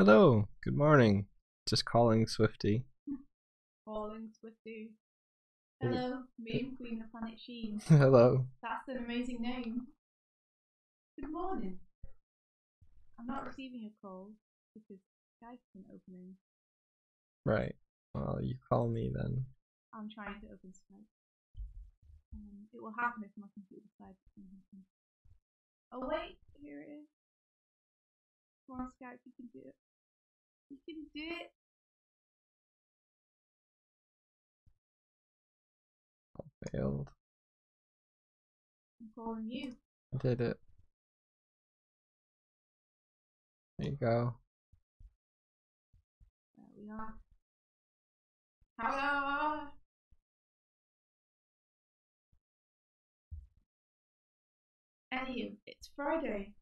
Hello, good morning. Just calling Swifty. Falling Swifty. Hello, meme queen of planet Sheen. Hello. That's an amazing name. Good morning. I'm not receiving a call because Skype isn't opening. Right. Well, you call me then. I'm trying to open Skype. It will happen if my computer decides it's going to happen. Oh wait, here it is. Come on Skype, you can do it. You can do it. Failed. I'm calling you. Did it. There you go. There we are. Hello. Anywho, it's Friday.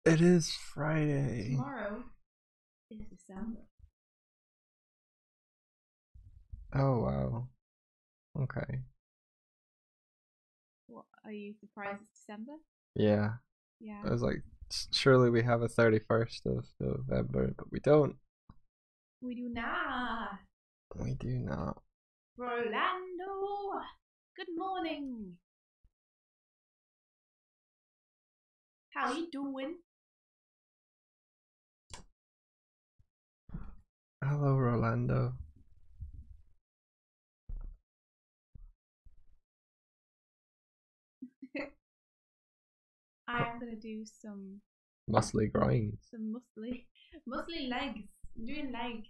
It is Friday. Tomorrow is December. Oh wow. Okay. What, are you surprised it's December? Yeah. Yeah. I was like, surely we have a 31st of November, but we don't. We do not. We do not. Rolando, good morning. How you doing? Hello, Rolando. I'm gonna do some Muscly groins. some muscly legs. I'm doing legs.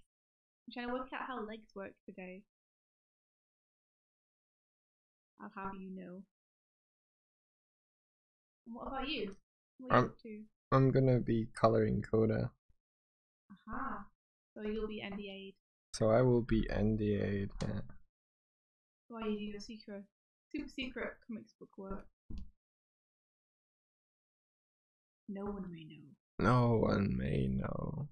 I'm trying to work out how legs work today. I'll have you know. And what about you? What are you up to? I'm gonna be coloring Coda. Aha. So you'll be NDA'd. So I will be NDA'd. Yeah. While you do your super secret comics book work. No one may know. No one may know.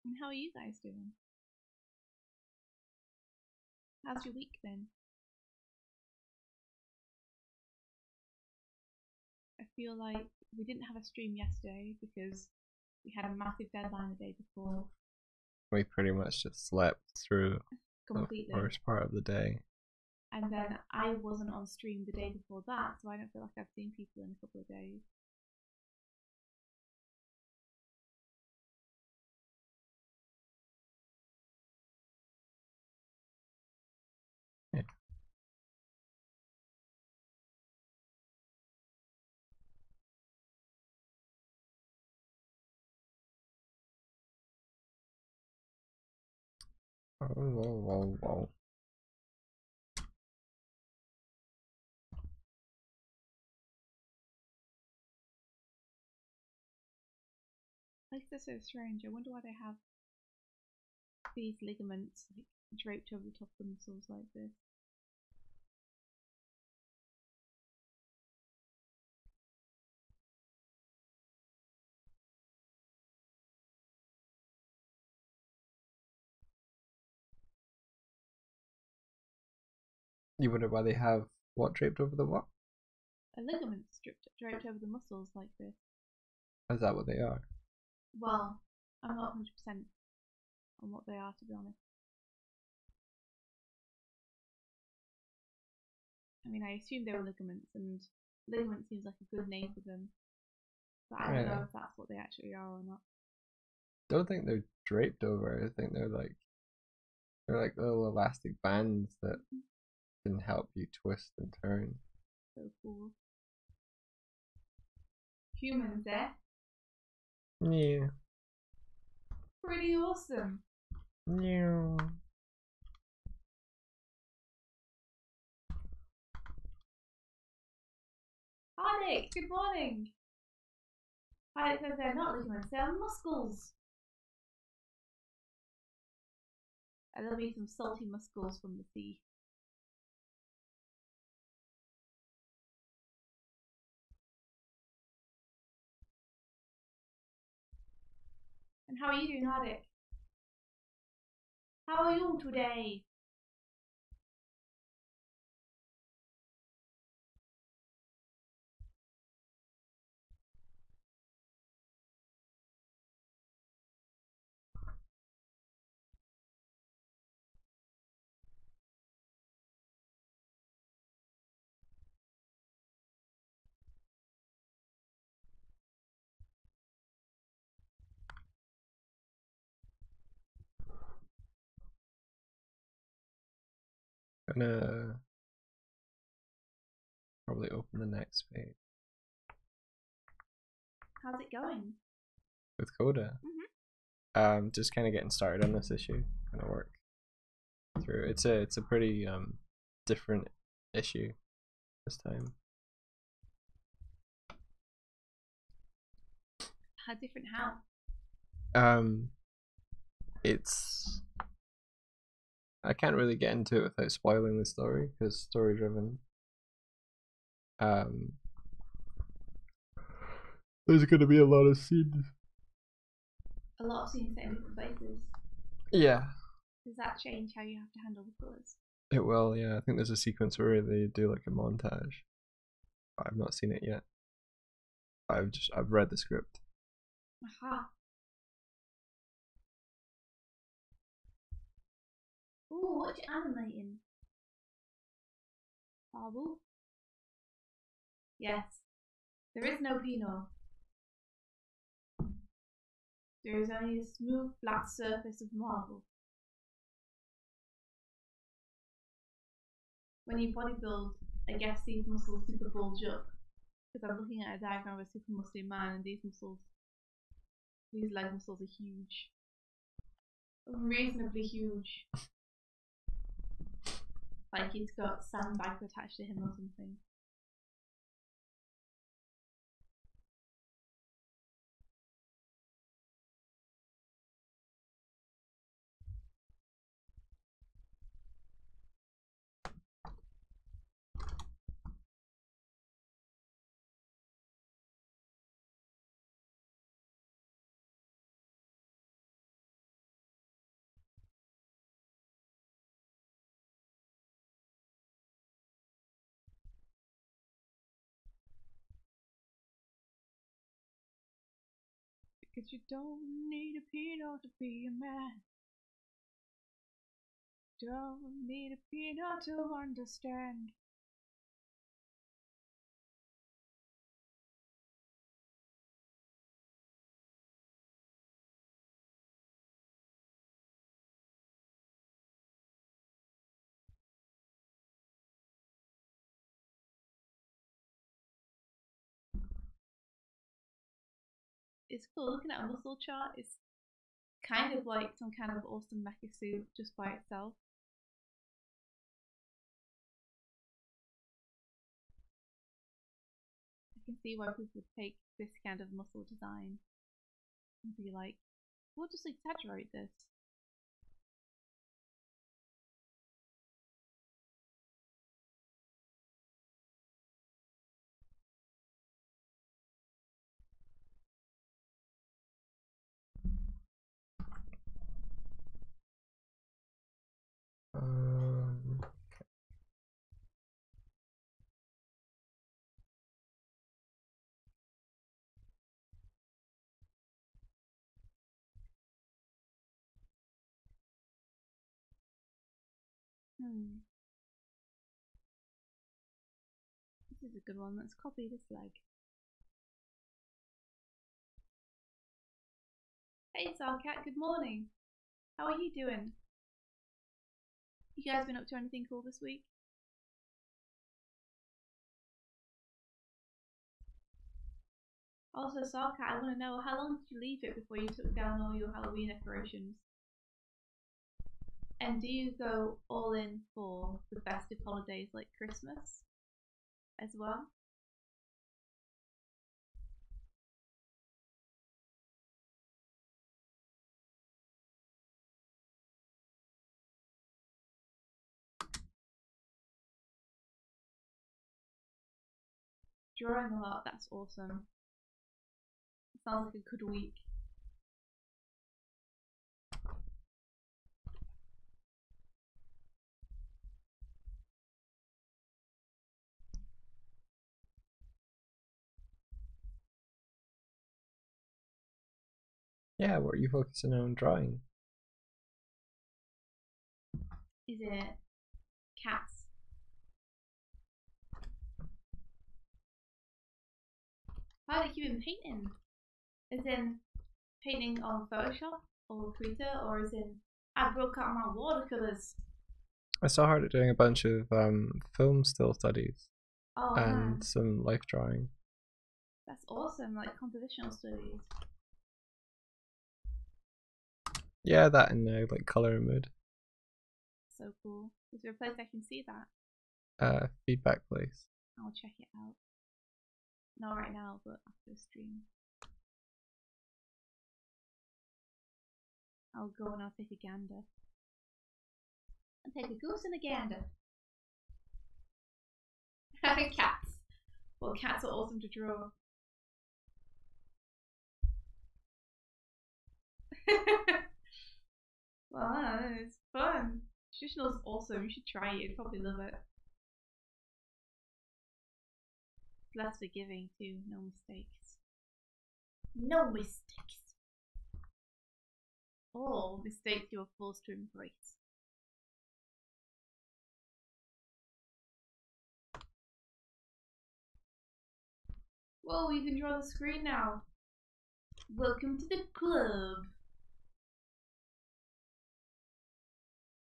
And how are you guys doing? How's your week been? I feel like we didn't have a stream yesterday because we had a massive deadline the day before. We pretty much just slept through Completely. the first part of the day. And then I wasn't on stream the day before that, so I don't feel like I've seen people in a couple of days. Yeah. Oh. Like, they're so strange. I wonder why they have these ligaments like draped over the top of the muscles like this. You wonder why they have what draped over the what? A ligament draped over the muscles like this. Is that what they are? Well, I'm not 100% on what they are, to be honest. I mean, I assume they were ligaments, and ligament seems like a good name for them. But I don't know if that's what they actually are or not. Don't think they're draped over. I think they're like little elastic bands that can help you twist and turn. So cool. Humans, eh? Yeah. Pretty awesome. Yeah. Alex, good morning. Alex says they're not ligaments, they're muscles. And there'll be some salty muscles from the sea. And how are you doing, Hardik? How are you today? Gonna probably open the next page How's it going? with Coda. Just kind of getting started on this issue. Gonna work through. It's a pretty different issue this time. How different? How? It's I can't really get into it without spoiling the story because story driven. There's gonna be a lot of scenes. A lot of scenes set in different places. Yeah. Does that change how you have to handle the colours? It will, yeah. I think there's a sequence where they do like a montage. I've not seen it yet. I've read the script. Aha. Ooh, what you animating? Marble? Yes. There is no Pinot. There is only a smooth, flat surface of marble. When you bodybuild, I guess these muscles super bulge up. Because I'm looking at a diagram of a super muscly man, and these leg muscles are huge. Reasonably huge. Like he's got sandbags attached to him or something. Because you don't need a Pinot to be a man. Don't need a Pinot to understand. It's cool looking at a muscle chart. It's kind of like some kind of awesome mecha suit just by itself. I can see why people would take this kind of muscle design and be like, we'll just exaggerate this. This is a good one. Let's copy this leg. Hey Sarkat, good morning. How are you doing? You guys been up to anything cool this week? Also, Sarkat, I want to know, how long did you leave it before you took down all your Halloween decorations? And do you go all in for the festive holidays like Christmas as well? Drawing a lot, that's awesome. It sounds like a good week. Yeah, what are you focusing on drawing? Is it cats? How did you been painting? Is in painting on Photoshop or Krita, or is in I broke out my watercolors? I saw her doing a bunch of film still studies and man, some life drawing. That's awesome! Like compositional studies. Yeah, that and like color and mood. So cool. Is there a place I can see that? Feedback place. I'll check it out. Not right now, but after the stream. I'll go and I'll take a gander. And take a goose and a gander. Cats. Well, cats are awesome to draw. Well, it's fun. Traditional's awesome. You should try it. You'd probably love it. Less forgiving too. No mistakes. No mistakes. All mistakes you are forced to embrace. Whoa, you can draw the screen now. Welcome to the club.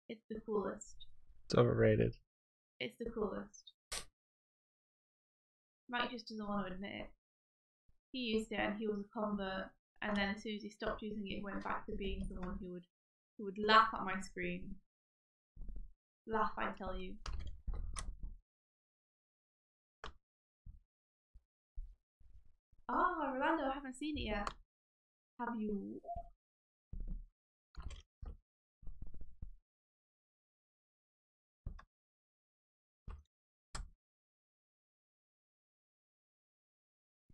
It's the coolest. It's overrated. It's the coolest. Mike just doesn't want to admit it. He used it and he was a convert, and then as soon as he stopped using it, he went back to being someone who would laugh at my screen. Laugh, I tell you. Oh, Rolando, I haven't seen it yet. Have you?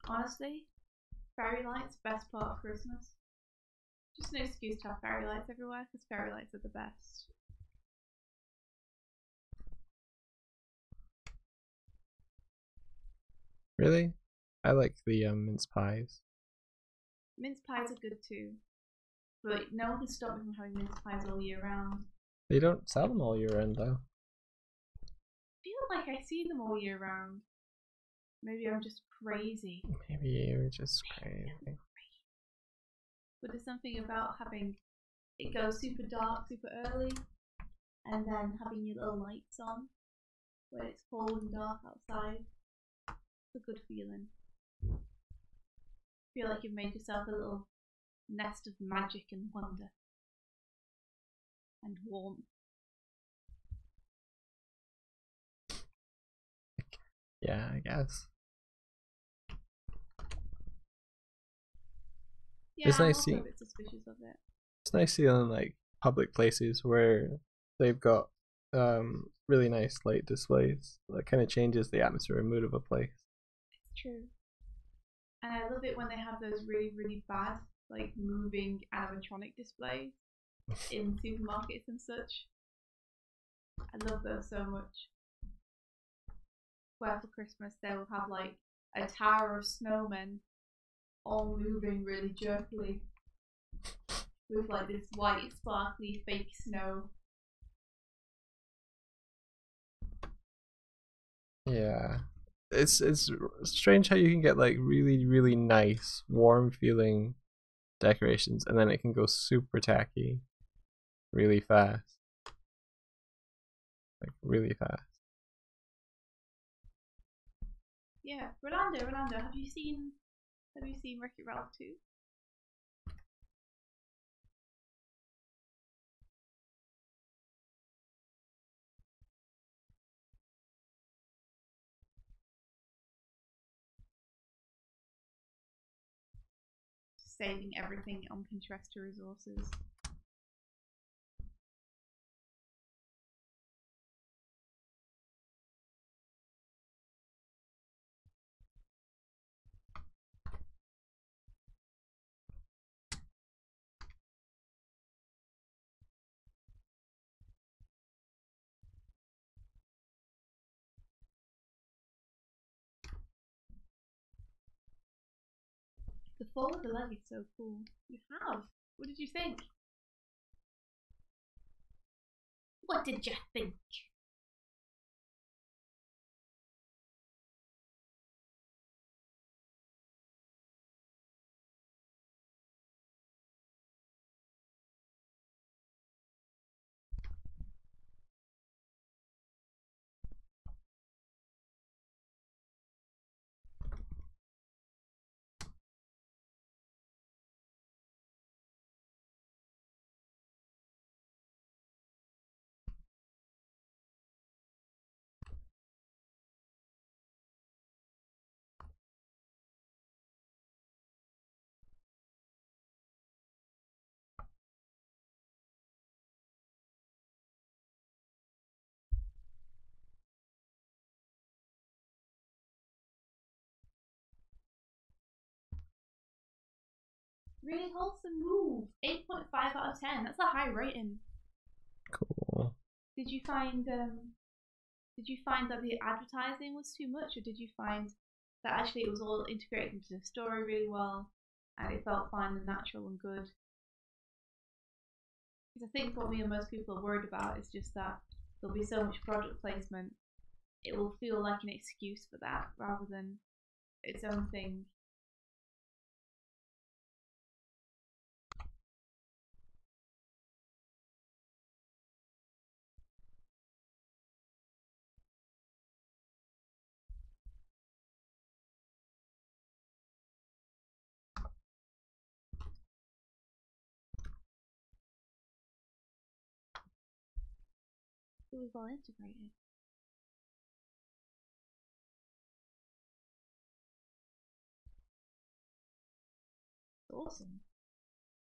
Honestly, fairy lights, best part of Christmas. Just an excuse to have fairy lights everywhere, because fairy lights are the best. Really? I like the mince pies. Mince pies are good too, but no one can stop me from having mince pies all year round. They don't sell them all year round though. I feel like I see them all year round. Maybe I'm just crazy. Maybe you're just crazy. But there's something about having it go super dark super early, and then having your little lights on when it's cold and dark outside. It's a good feeling. Feel like you've made yourself a little nest of magic and wonder and warmth. Yeah, I guess. Yeah, it's I'm nice also seeing. a bit suspicious of it. It's nice seeing like public places where they've got really nice light displays. That kind of changes the atmosphere and mood of a place. It's true. And I love it when they have those really, really bad, like moving animatronic displays in supermarkets and such. I love those so much. Where for Christmas they will have like a tower of snowmen all moving really jerkily with like this white sparkly fake snow. Yeah. It's strange how you can get like really nice warm feeling decorations and then it can go super tacky really fast. Like really fast. Yeah, Rolando, have you seen Wreck-It Ralph 2? Saving everything on Pinterest to resources. The fall of the leg is so cool. You have. What did you think? What did you think? Really wholesome move. 8.5 out of 10. That's a high rating. Cool. Did you find that the advertising was too much, or did you find that actually it was all integrated into the story really well and it felt fine and natural and good? Because I think what me and most people are worried about is just that there'll be so much product placement, it will feel like an excuse for that rather than its own thing. It was well integrated. Awesome.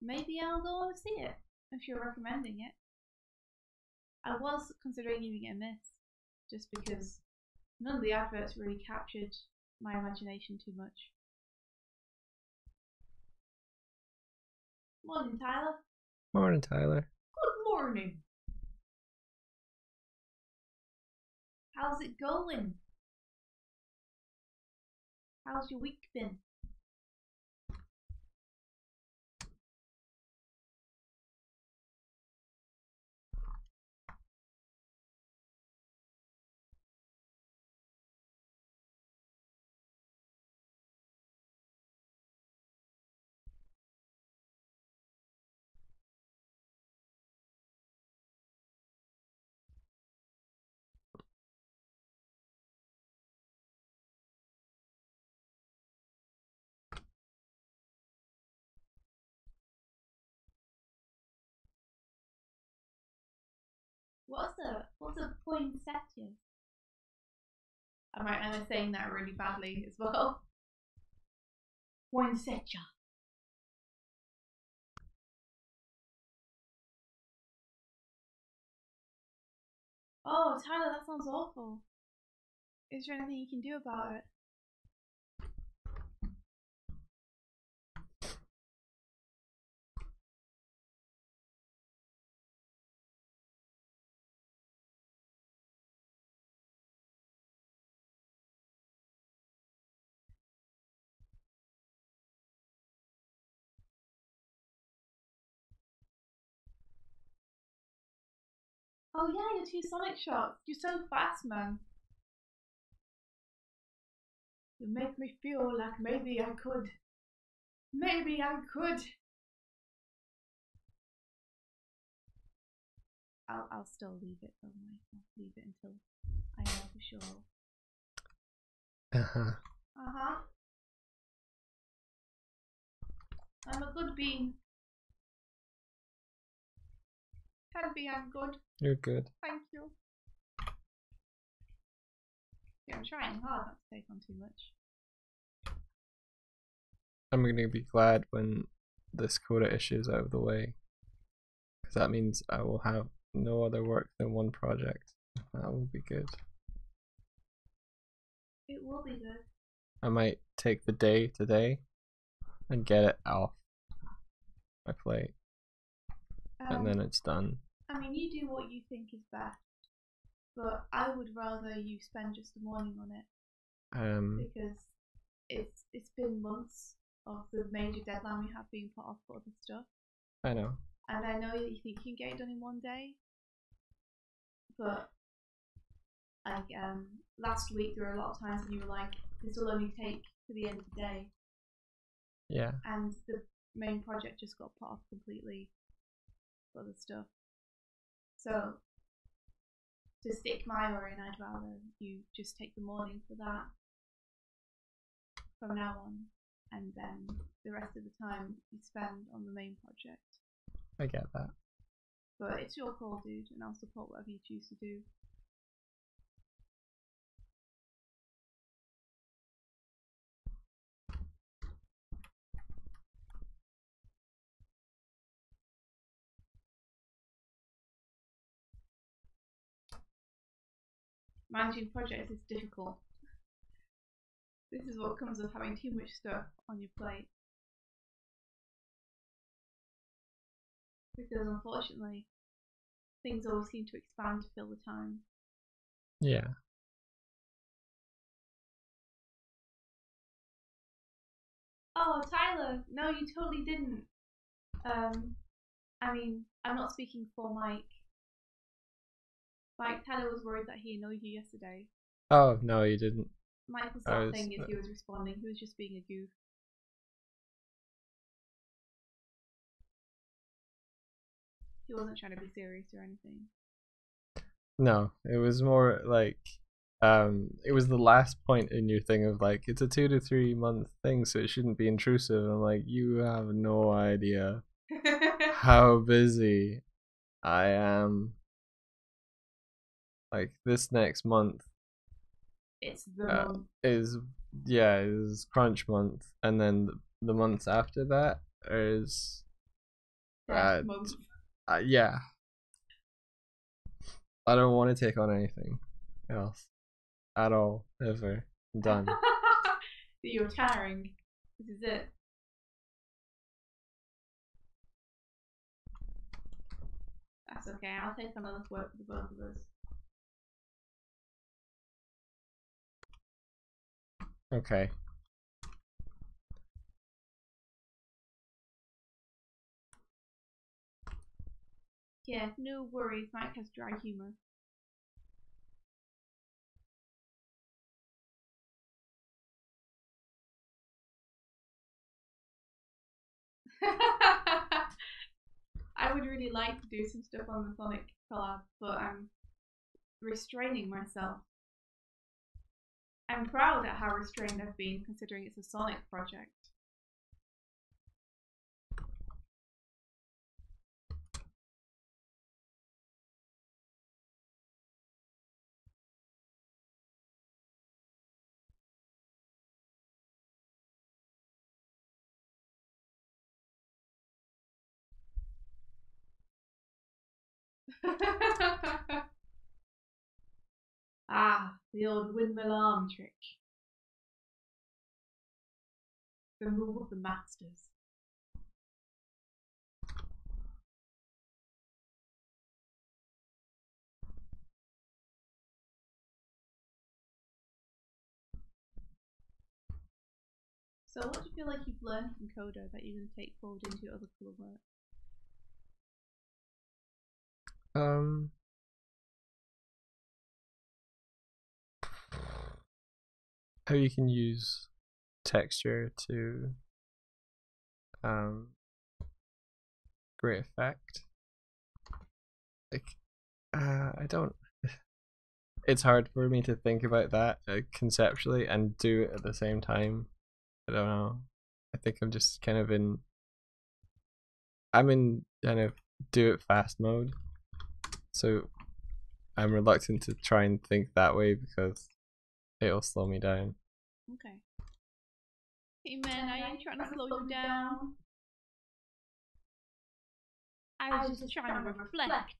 Maybe I'll go and see it if you're recommending it. I was considering giving it a miss just because none of the adverts really captured my imagination too much. Morning, Tyler. Morning, Tyler. Good morning. How's it going? How's your week been? What's a poinsettia? Am I saying that really badly as well? Poinsettia. Oh, Tyler, that sounds awful. Is there anything you can do about it? Oh yeah, your 2 Sonic shots. You're so fast, man. You make me feel like maybe I could. Maybe I could. I'll still leave it though. I'll leave it until I know for sure. I'm a good bean. Can be, I'm good. You're good. Thank you. Yeah, I'm trying hard not to take on too much. I'm gonna be glad when this quota issue is out of the way, because that means I will have no other work than one project. That will be good. It will be good. I might take the day today and get it off my plate, and then it's done. I mean, you do what you think is best, but I would rather you spend just the morning on it, because it's been months of the major deadline we have being put off for other stuff. I know. And I know that you think you can get it done in one day, but like last week there were a lot of times when you were like, this will only take to the end of the day. Yeah. And the main project just got put off completely for other stuff. So to stick my hour in, I'd rather you just take the morning for that from now on, and then the rest of the time you spend on the main project. I get that. But it's your call, dude, and I'll support whatever you choose to do. Managing projects is difficult. This is what comes of having too much stuff on your plate. Because unfortunately, things always seem to expand to fill the time. Yeah. Oh, Tyler, no, you totally didn't. I mean, I'm not speaking for Mike. Like, Tyler was worried that he annoyed you yesterday. Oh, no, you didn't. Mike was not saying if he was responding, he was just being a goof. He wasn't trying to be serious or anything. No, it was more like, it was the last point in your thing of like, it's a 2 to 3 month thing, so it shouldn't be intrusive. And I'm like, you have no idea how busy I am. Like this next month, it's the month. is crunch month, and then the months after that is month. Yeah. I don't want to take on anything else at all, ever. I'm done. You're tiring. This is it. That's okay, I'll take on enough work for the both of us. Okay. Yeah, no worries, Mike has dry humour. I would really like to do some stuff on the Sonic collab, but I'm restraining myself. I'm proud at how restrained I've been, considering it's a Sonic project. Ah, the old windmill arm trick. The move of the masters. So what do you feel like you've learned from Coda that you're going to take forward into your other colour work? How you can use texture to great effect. Like I don't it's hard for me to think about that conceptually and do it at the same time. I don't know. I think I'm just kind of I'm in kind of do it fast mode, so I'm reluctant to try and think that way because it'll slow me down. Okay. Hey man, I ain't trying to slow you down. I was just trying to reflect.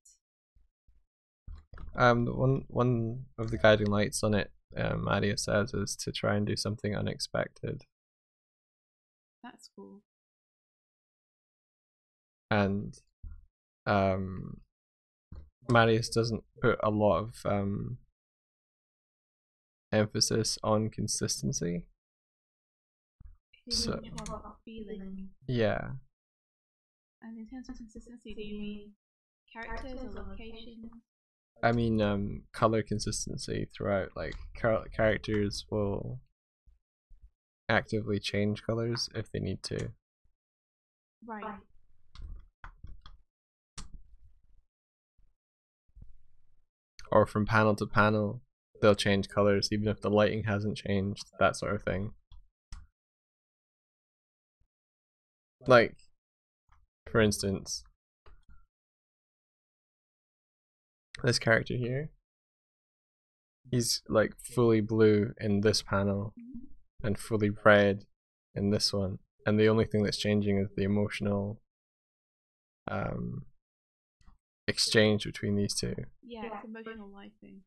One of the guiding lights on it, Adia says, is to try and do something unexpected. That's cool. And Marius doesn't put a lot of emphasis on consistency. So much more about feeling. yeah. And in terms of consistency, do you mean characters or locations? I mean, color consistency throughout. Like characters will actively change colors if they need to. Right. Or from panel to panel, they'll change colors even if the lighting hasn't changed. That sort of thing. Like, for instance, this character here, he's like fully blue in this panel and fully red in this one, and the only thing that's changing is the emotional exchange between these two. Yeah, it's emotional lighting.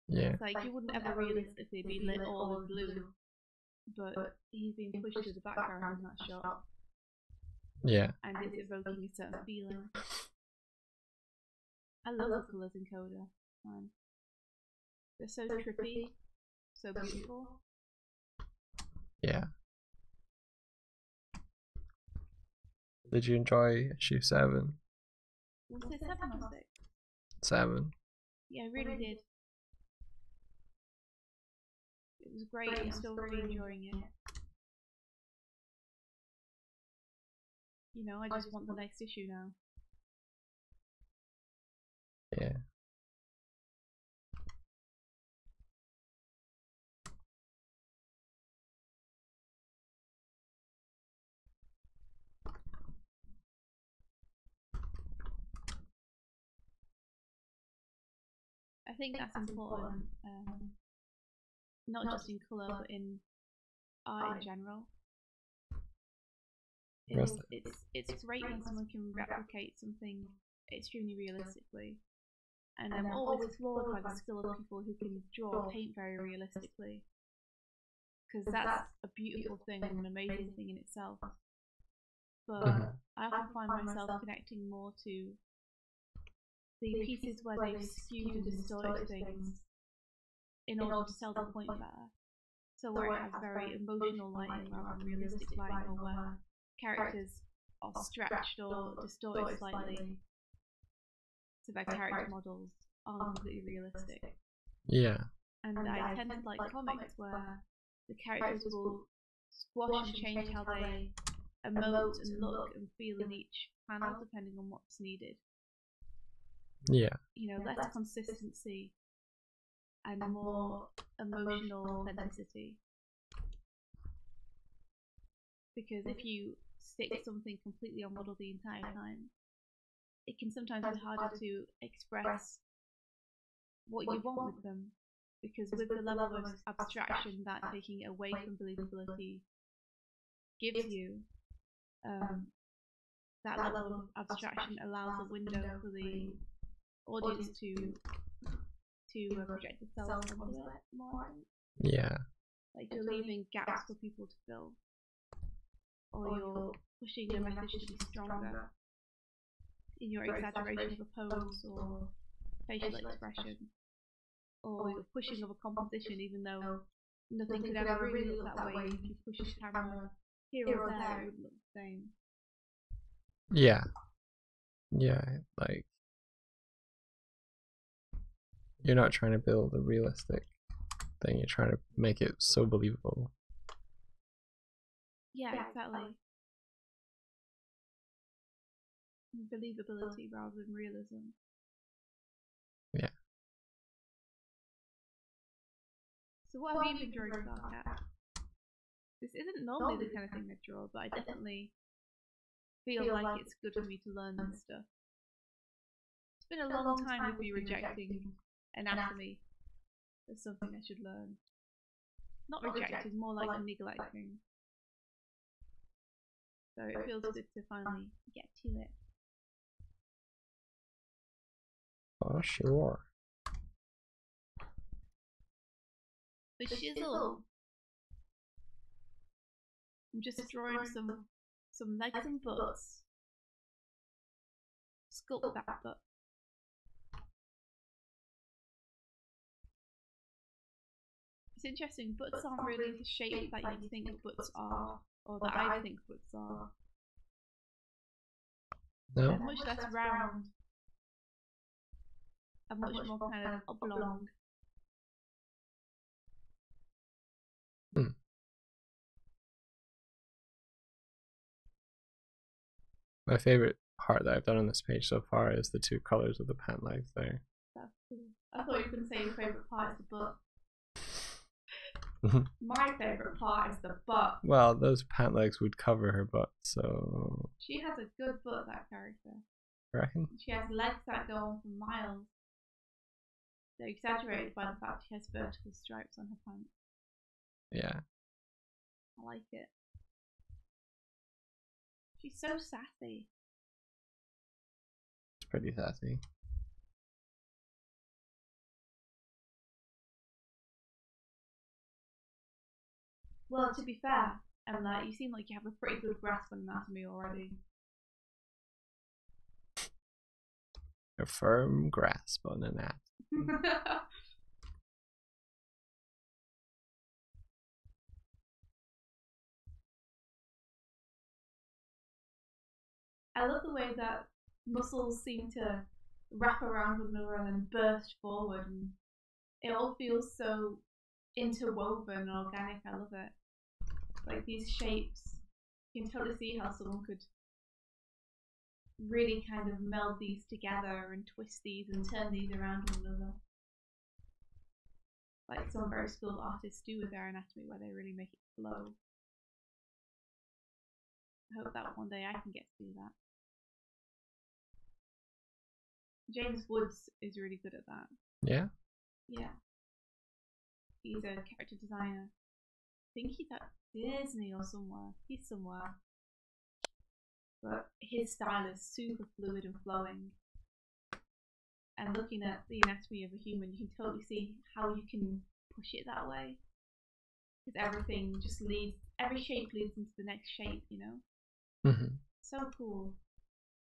Yeah. It's like you wouldn't ever realistically be lit all in blue, but he's being pushed to the background in that shot. Yeah. And it's evoking a certain feeling. I love the colours in Coda. They're so trippy, so beautiful. Yeah. Did you enjoy issue 7? Was it 7 or 6? 7. Yeah, I really did. It was great. I'm still really enjoying it. You know, I just want the next issue now. Yeah. I think that's important, not just in colour but in art in general. It's great when someone can replicate something extremely realistically, and I'm always floored by the skill of people who can draw or paint very realistically, because that's a beautiful thing and an amazing thing in itself. But I often find myself connecting more to the pieces where they've skewed and distorted things in order to sell the point better. So where it has very emotional lighting rather than realistic lighting, or where characters are stretched or distorted slightly so their character models aren't completely realistic. Yeah. And I tend to like comics where the characters will squash and change how they emote and look and feel in each panel depending on what's needed. Yeah. You know, less consistency and more emotional authenticity. Because if you stick something completely on model the entire time, it can sometimes be harder to express what you want with them. Because with the level of abstraction that taking it away from believability gives you, that level of abstraction allows a window for the audience to project themselves onto it more. Yeah. Like you're leaving gaps for people to fill, or you're pushing the message to be stronger in your exaggeration of a pose or facial expression, or you're pushing of a composition even though nothing could ever really look that way. If you push the camera here or there, it would look the same. Yeah. Yeah, like you're not trying to build a realistic thing, you're trying to make it so believable. Yeah, exactly. Believability rather than realism. Yeah. So what have you been drawing, Starcat? This isn't normally the kind of thing I draw, but I definitely feel like it's good for me to learn this stuff. It's been a long time with me rejecting anatomy as something I should learn. Not rejecting, more like neglecting. So it feels good to finally get to it. Oh, sure. For shizzle, I'm just drawing some legs and butts. Sculpt that butt. It's interesting, butts aren't really the shape that you think butts are, or that I think butts are. No? They're much less round and much more kind of oblong. My favorite part that I've done on this page so far is the two colors of the pant legs there. That's cool. I thought you were going to say your favourite part is the butt. My favourite part is the butt. Well, those pant legs would cover her butt, so... She has a good butt, that character. I reckon? She has legs that go on for miles. They're exaggerated by the fact she has vertical stripes on her pants. Yeah. I like it. She's so sassy. It's pretty sassy. Well, to be fair, Emma, you seem like you have a pretty good grasp on anatomy already. A firm grasp on anatomy. I love the way that muscles seem to wrap around one another and then burst forward, and it all feels so interwoven and organic. I love it. Like these shapes, you can totally see how someone could really kind of meld these together and twist these and turn these around one another. Like some very skilled artists do with their anatomy, where they really make it flow. I hope that one day I can get to do that. James Woods is really good at that. Yeah? Yeah. He's a character designer. I think he's at Disney or somewhere. He's somewhere. But his style is super fluid and flowing. And looking at the anatomy of a human, you can totally see how you can push it that way. Because everything just leads, every shape leads into the next shape, you know? Mm-hmm. So cool.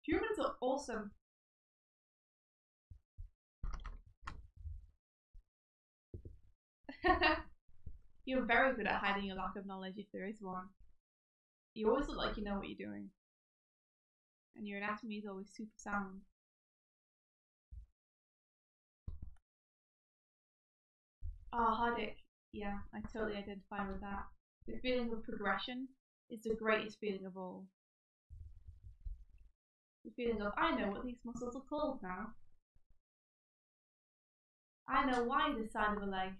Humans are awesome. You're very good at hiding your lack of knowledge if there is one. You always look like you know what you're doing. And your anatomy is always super sound. Oh, Hardic. Yeah, I totally identify with that. The feeling of progression is the greatest feeling of all. The feeling of, I know what these muscles are called now. I know why this side of a leg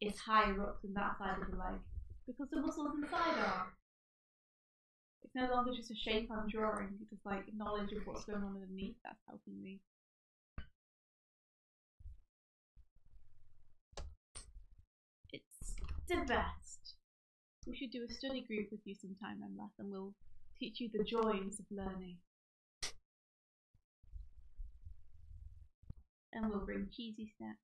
is higher up than that side of the leg. Because the muscles inside are. It's no longer just a shape I'm drawing, it's like knowledge of what's going on underneath that's helping me. It's the best. We should do a study group with you sometime, Emma, and we'll teach you the joys of learning. And we'll bring cheesy snacks.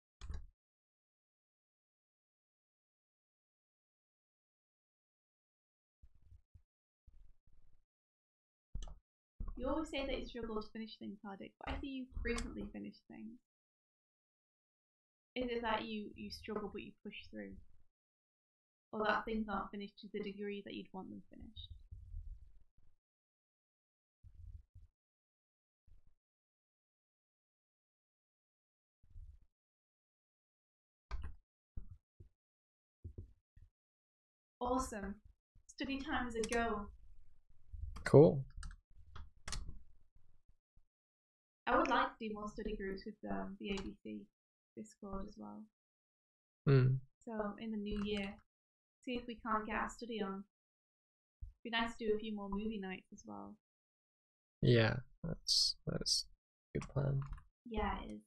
You always say that you struggle to finish things, Hardic, but I see you frequently finish things. Is it that you struggle but you push through? Or that things aren't finished to the degree that you'd want them finished? Awesome. Study time is a go. Cool. I would like to do more study groups with the ABC Discord as well. So in the new year, see if we can't get our study on. It'd be nice to do a few more movie nights as well. Yeah, that's a good plan. Yeah, it is.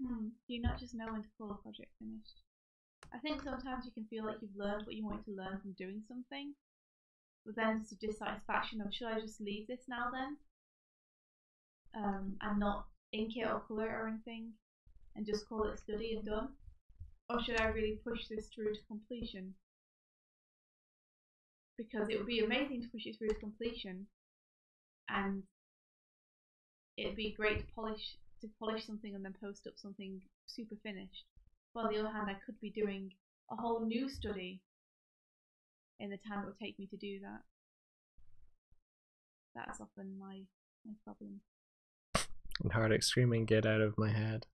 Do you not just know when to call a project finished? I think sometimes you can feel like you've learned what you wanted to learn from doing something, but then there's a dissatisfaction of, should I just leave this now then? And not ink it or colour it or anything, and just call it study and done? Or should I really push this through to completion? because it would be amazing to push it through to completion, and it'd be great to polish something and then post up something super finished. But on the other hand, I could be doing a whole new study in the time it would take me to do that. That's often my problem. And Hardic screaming, "Get out of my head."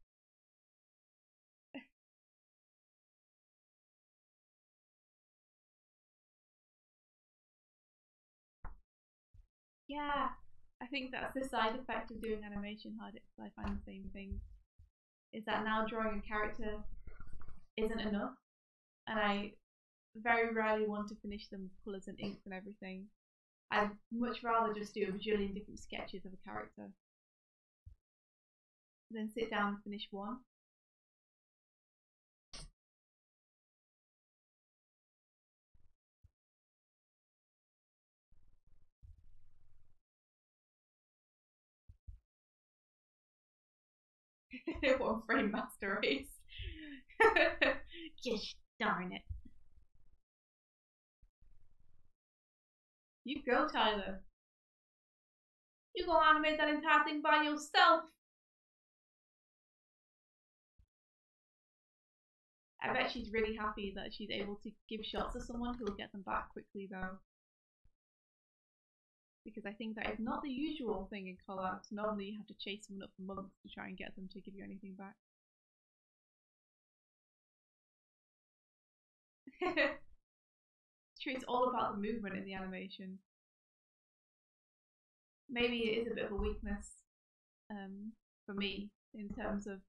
Yeah, I think that's the side effect of doing animation, Hardic. I find the same thing. Is that now drawing a character isn't enough, and I very rarely want to finish them with colours and inks and everything. I'd much rather just do a bajillion different sketches of a character than sit down and finish one. One frame master race. Gosh darn it. You go, Tyler. You go animate that entire thing by yourself. I bet she's really happy that she's able to give shots to someone who will get them back quickly, though. Because I think that is not the usual thing in collabs. Normally you have to chase someone up for months to try and get them to give you anything back. True, it's all about the movement in the animation. Maybe it is a bit of a weakness for me in terms of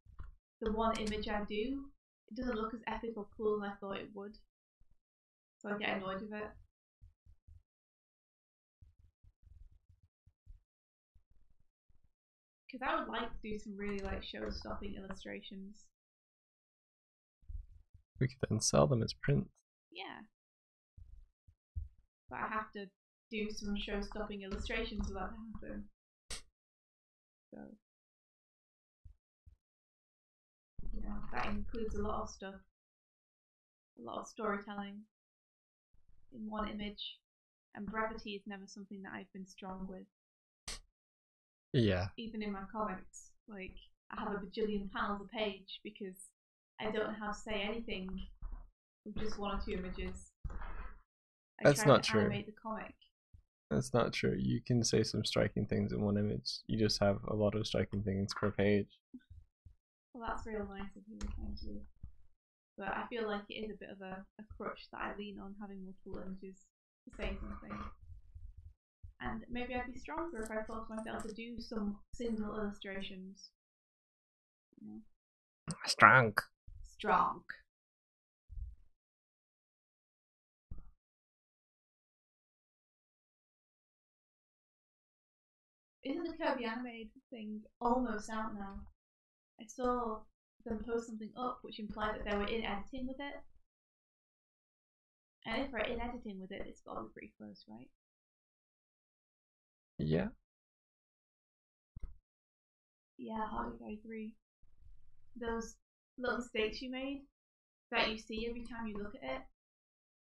the one image I do. It doesn't look as epic or cool as I thought it would, so I get annoyed with it. Because I would like to do some really like show-stopping illustrations. We could then sell them as prints. Yeah. But I have to do some show-stopping illustrations for that to happen. So, you know, that includes a lot of stuff. A lot of storytelling in one image. And brevity is never something that I've been strong with. Yeah. Even in my comics, like, I have a bajillion panels a page because I don't know how to say anything with just one or two images. That's not true. Animate the comic. That's not true. You can say some striking things in one image. You just have a lot of striking things per page. Well, that's real nice of you, thank you. But I feel like it is a bit of a crutch that I lean on, having multiple images to say something. And maybe I'd be stronger if I forced myself to do some single illustrations. You know? Strong. Strong. Isn't the Kirby animated thing almost out now? I saw them post something up which implied that they were in editing with it. And if we're in editing with it, it's got to be pretty close, right? Yeah. Yeah, Hardic, I agree. Those little mistakes you made that you see every time you look at it.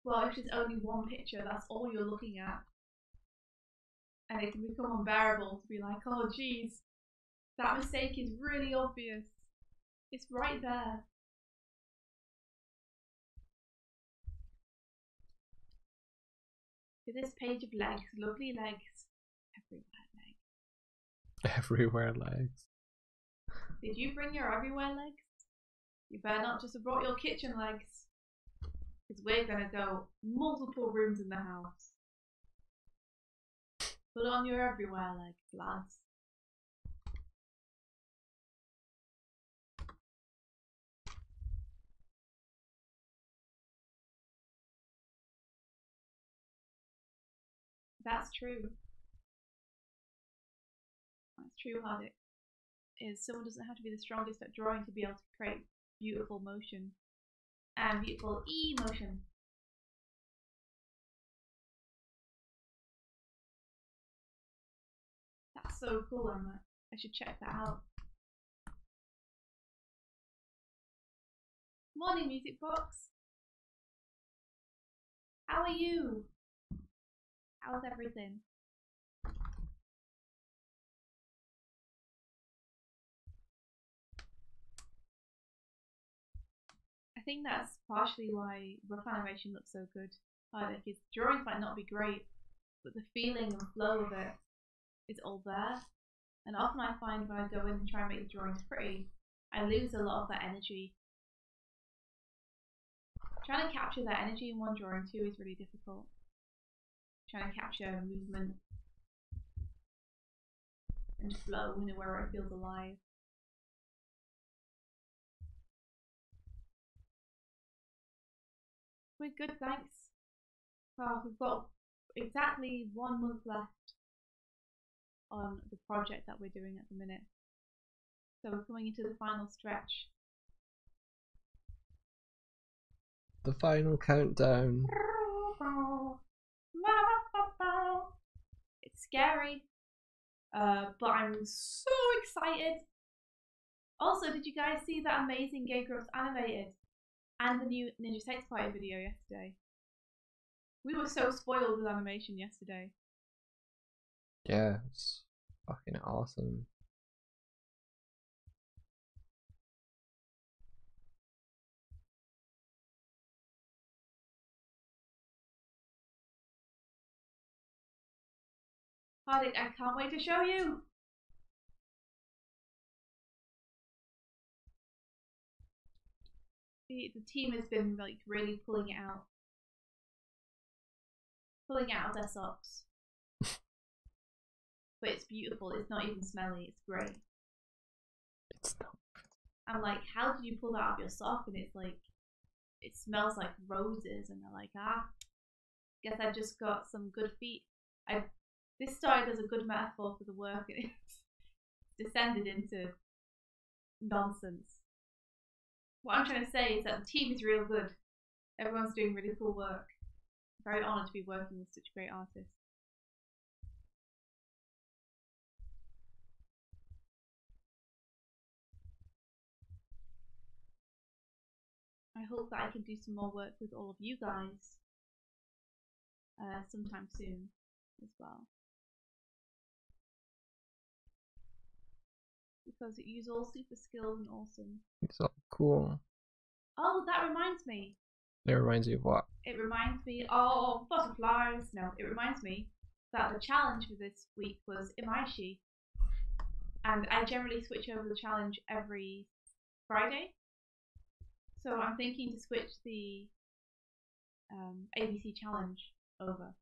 Well, if there's only one picture, that's all you're looking at. And it can become unbearable to be like, oh geez, that mistake is really obvious. It's right there. This page of legs, lovely legs. Everywhere legs. Did you bring your everywhere legs? You better not just have brought your kitchen legs. Because we're going to go multiple rooms in the house. Put on your everywhere legs, lads. That's true. That's true, Hardic. Is someone doesn't have to be the strongest at drawing to be able to create beautiful motion and beautiful emotion. That's so cool, Emma. I should check that out. Morning, Music Box. How are you? How's everything? I think that's partially why rough animation looks so good. Like his drawings might not be great, but the feeling and flow of it is all there. And often I find when I go in and try and make the drawings pretty, I lose a lot of that energy. Trying to capture that energy in one drawing too is really difficult. Trying to capture movement and flow in a way where it feels alive. We're good, thanks. Well, we've got exactly 1 month left on the project that we're doing at the minute. So we're coming into the final stretch. The final countdown. It's scary, but I'm so excited. Also, did you guys see that amazing Game Grumps animated and the new Ninja Sex Party video yesterday? We were so spoiled with animation yesterday. Yeah, it's fucking awesome. Hardik, I can't wait to show you. The team has been like really pulling it out of their socks. But it's beautiful. It's not even smelly. It's great. It's not. I'm like, how did you pull that out of your sock? And it's like, it smells like roses. And they're like, guess I just got some good feet. This started as a good metaphor for the work, and it's descended into nonsense. What I'm trying to say is that the team is real good. Everyone's doing really cool work. I'm very honoured to be working with such great artists. I hope that I can do some more work with all of you guys sometime soon as well. Because you're all super skilled and awesome. It's all cool. Oh, that reminds me. It reminds you of what? It reminds me of butterflies. No, it reminds me that the challenge for this week was Imaishi. And I generally switch over the challenge every Friday. So I'm thinking to switch the ABC challenge over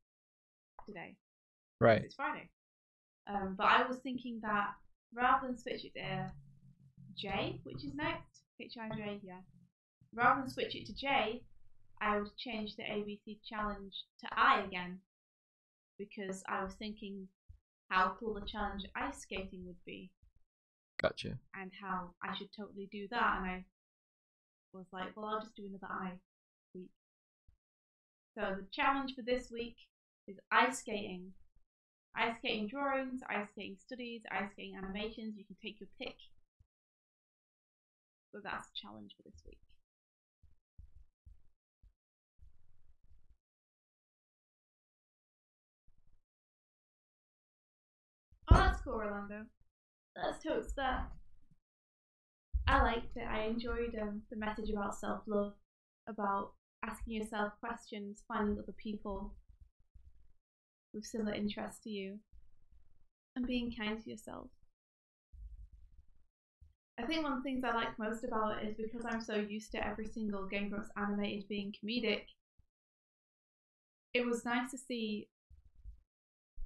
today. Right. It's Friday. But I was thinking that rather than switch it to J, which is next, HIJ, yeah. Rather than switch it to J, I would change the ABC challenge to I again. Because I was thinking how cool the challenge ice skating would be. Gotcha. And how I should totally do that. And I was like, well, I'll just do another I week. So the challenge for this week is ice skating. Ice skating drawings, ice skating studies, ice skating animations. You can take your pick. So that's the challenge for this week. Oh, that's cool, Orlando. That's totes that. I liked it. I enjoyed the message about self-love, about asking yourself questions, finding other people with similar interests to you, and being kind to yourself. I think one of the things I like most about it is because I'm so used to every single Game Grumps animated being comedic, it was nice to see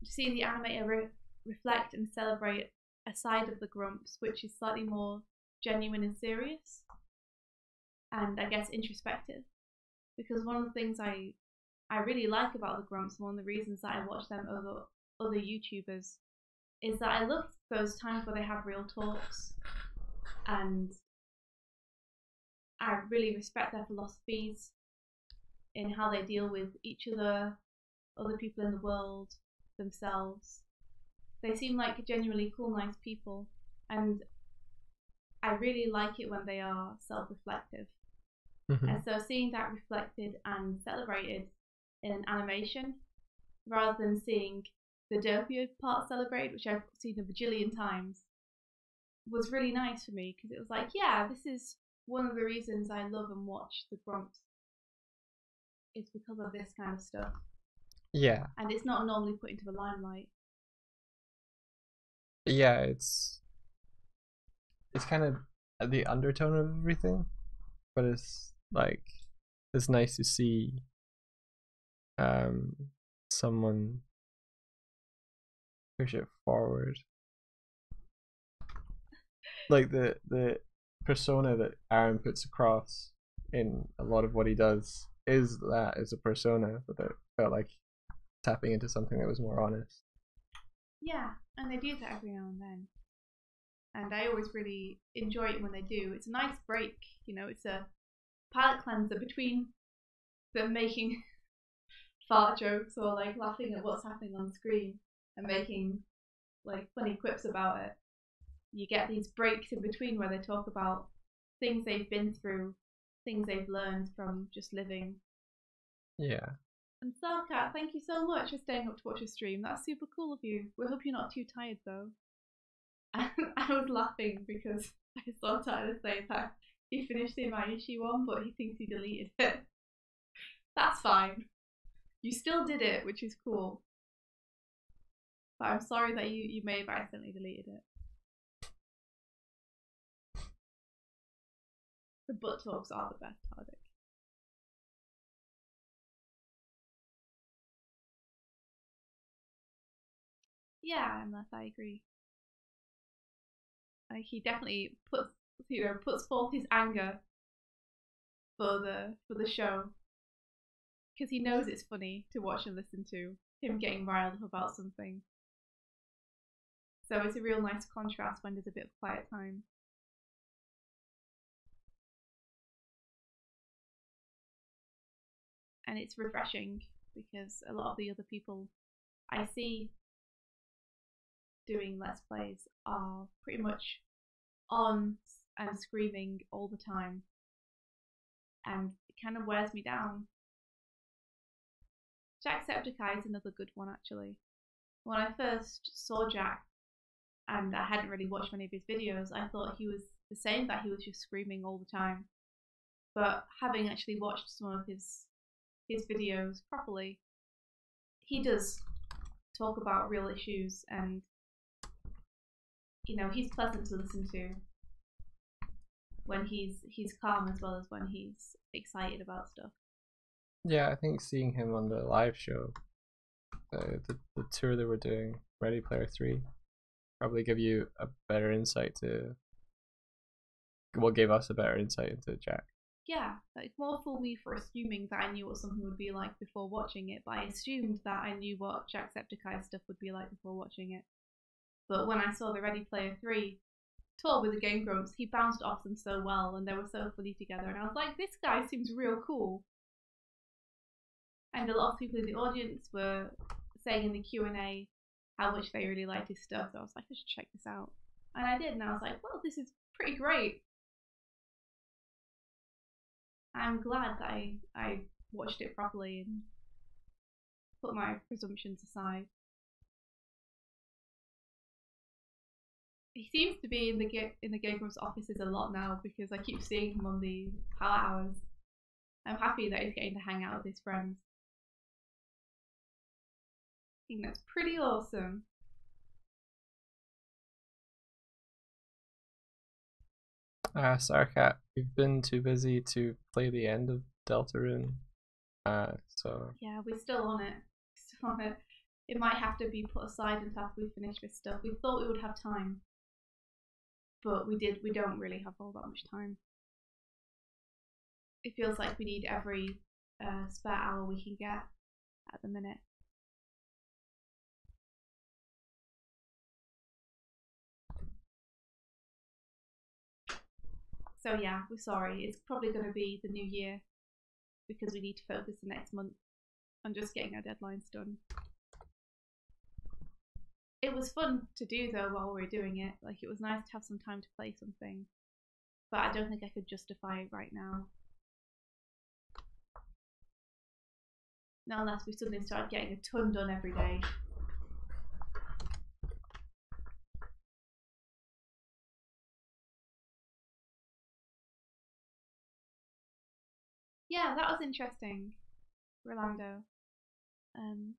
the animator reflect and celebrate a side of the Grumps which is slightly more genuine and serious, and I guess introspective. Because one of the things I really like about the Grumps, one of the reasons that I watch them over other YouTubers, is that I love those times where they have real talks, and I really respect their philosophies in how they deal with each other people in the world, themselves. They seem like genuinely cool, nice people, and I really like it when they are self-reflective. And so seeing that reflected and celebrated in animation rather than seeing the derpier part celebrated, which I've seen a bajillion times, was really nice for me because it was like, yeah, this is one of the reasons I love and watch the Grumps. It's because of this kind of stuff. Yeah. And it's not normally put into the limelight. Yeah, it's kind of the undertone of everything, but it's like it's nice to see someone push it forward. Like the persona that Aaron puts across in a lot of what he does is a persona, but it felt like tapping into something that was more honest. Yeah, and they do that every now and then. And I always really enjoy it when they do. It's a nice break, you know, it's a palate cleanser between them making fart jokes or like laughing at what's happening on screen and making like funny quips about it. You get these breaks in between where they talk about things they've been through, things they've learned from just living. Yeah. And Starcat, thank you so much for staying up to watch a stream. That's super cool of you. We hope you're not too tired though. And I was laughing because I saw Tyler say that he finished the Imaishi one, but he thinks he deleted it. That's fine. You still did it, which is cool. But I'm sorry that you may have accidentally deleted it. The butt talks are the best, Hardick. Yeah, unless I agree. Like he definitely puts forth his anger for the show because he knows it's funny to watch and listen to him getting riled up about something. So it's a real nice contrast when there's a bit of quiet time. And it's refreshing because a lot of the other people I see doing Let's Plays are pretty much on and screaming all the time. And it kind of wears me down. Jacksepticeye is another good one actually. When I first saw Jack and I hadn't really watched many of his videos, I thought he was the same, that he was just screaming all the time. But having actually watched some of his videos properly, he does talk about real issues and you know, he's pleasant to listen to when he's calm as well as when he's excited about stuff. Yeah, I think seeing him on the live show, the tour that we're doing, Ready Player 3, probably give you a better insight to what gave us a better insight into Jack. Yeah, like more for me for assuming that I knew what something would be like before watching it, but I assumed that I knew what Jacksepticeye stuff would be like before watching it. But when I saw the Ready Player 3 tour with the Game Grumps, he bounced off them so well and they were so funny together, and I was like, this guy seems real cool. And a lot of people in the audience were saying in the Q&A how much they really liked his stuff, so I was like, I should check this out. And I did, and I was like, well, this is pretty great. I'm glad that I watched it properly and put my presumptions aside. He seems to be in the Game Grumps offices a lot now because I keep seeing him on the power hours. I'm happy that he's getting to hang out with his friends. I think that's pretty awesome. Sarkat, we've been too busy to play the end of Deltarune. So yeah, we're still on it. Still on it. It might have to be put aside until after we finish this stuff. We thought we would have time, but we don't really have all that much time. It feels like we need every spare hour we can get at the minute. So yeah, we're sorry. It's probably going to be the new year because we need to focus the next month on just getting our deadlines done. It was fun to do though while we were doing it. Like it was nice to have some time to play something, but I don't think I could justify it right now. Not unless we suddenly start getting a ton done every day. Yeah, that was interesting, Rolando. On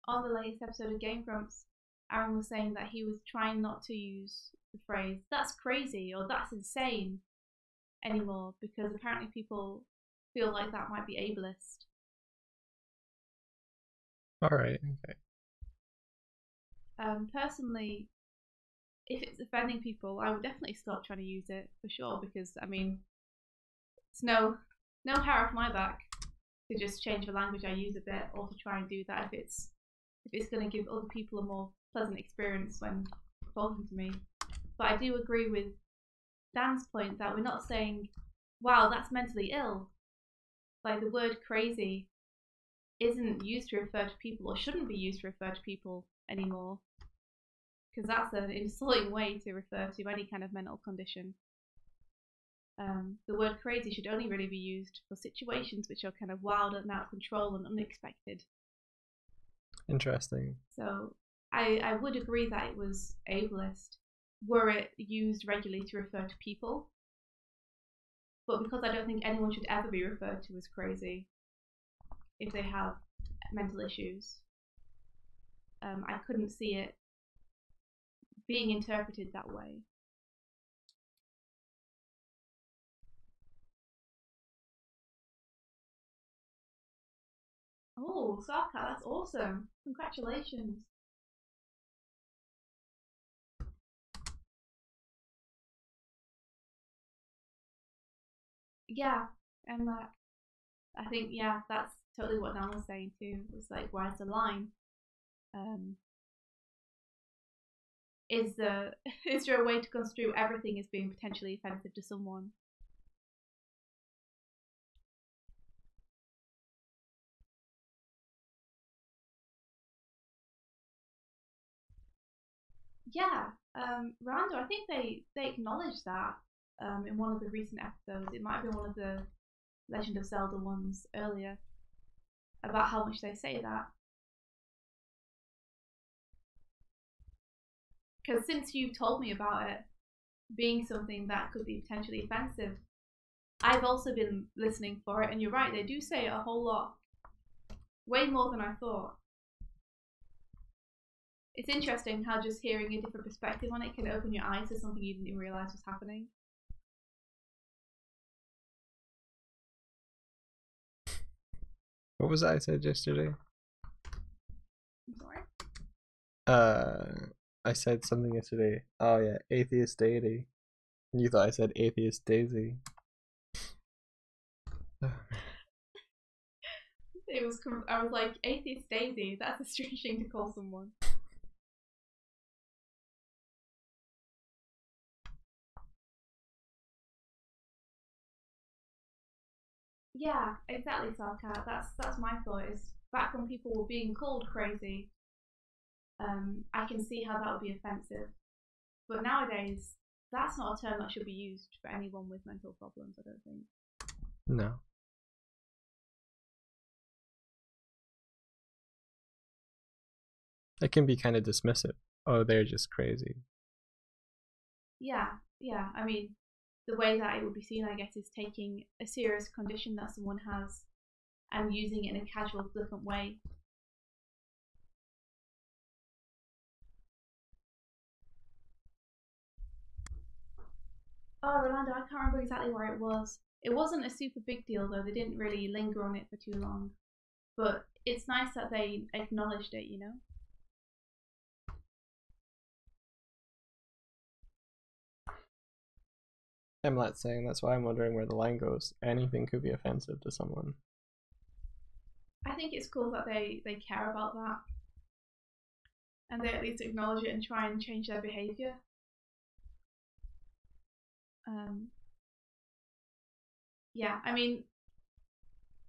the latest episode of Game Grumps, Aaron was saying that he was trying not to use the phrase "that's crazy" or "that's insane" anymore because apparently people feel like that might be ableist. Alright, okay. Personally, if it's offending people, I would definitely stop trying to use it for sure because, I mean, it's no hair off my back to just change the language I use a bit or to try and do that if it's going to give other people a more pleasant experience when talking to me. But I do agree with Dan's point that we're not saying, wow, that's mentally ill. Like the word crazy isn't used to refer to people or shouldn't be used to refer to people anymore because that's an insulting way to refer to any kind of mental condition. The word crazy should only really be used for situations which are kind of wild and out of control and unexpected. Interesting. So I would agree that it was ableist were it used regularly to refer to people. But because I don't think anyone should ever be referred to as crazy if they have mental issues, I couldn't see it being interpreted that way. Oh, Sarkat, that's awesome. Congratulations. Yeah, and I think, yeah, that's totally what Dan was saying too. It's like, where's the line? Is there a way to construe everything as being potentially offensive to someone? Yeah, Rando, I think they acknowledged that in one of the recent episodes. It might have been one of the Legend of Zelda ones earlier about how much they say that. Because since you've told me about it being something that could be potentially offensive, I've also been listening for it, and you're right, they do say it a whole lot. Way more than I thought. It's interesting how just hearing a different perspective on it can open your eyes to something you didn't even realize was happening. What was that I said yesterday? I'm sorry? I said something yesterday. Oh yeah, atheist deity. And you thought I said atheist daisy. I was like, atheist Daisy, that's a strange thing to call someone. Yeah, exactly, Sarkat. That's my thought. Is back when people were being called crazy, I can see how that would be offensive. But nowadays, that's not a term that should be used for anyone with mental problems, I don't think. No. It can be kind of dismissive. Oh, they're just crazy. Yeah. I mean, the way that it would be seen, I guess, is taking a serious condition that someone has and using it in a casual, flippant way. Oh, Rolando, I can't remember exactly where it was. It wasn't a super big deal, though. They didn't really linger on it for too long. But it's nice that they acknowledged it, you know? I'm not saying that's why I'm wondering where the line goes. Anything could be offensive to someone. I think it's cool that they care about that. And they at least acknowledge it and try and change their behaviour. Yeah, I mean,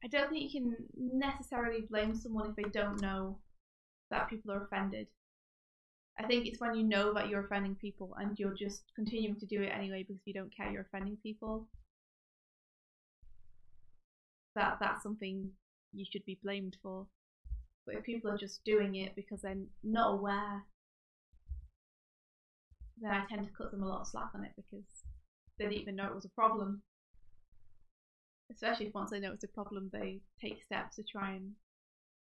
I don't think you can necessarily blame someone if they don't know that people are offended. I think it's when you know that you're offending people and you're just continuing to do it anyway because you don't care you're offending people. That's something you should be blamed for. But if people are just doing it because they're not aware, then I tend to cut them a lot of slack on it because they didn't even know it was a problem. Especially if once they know it's a problem, they take steps to try and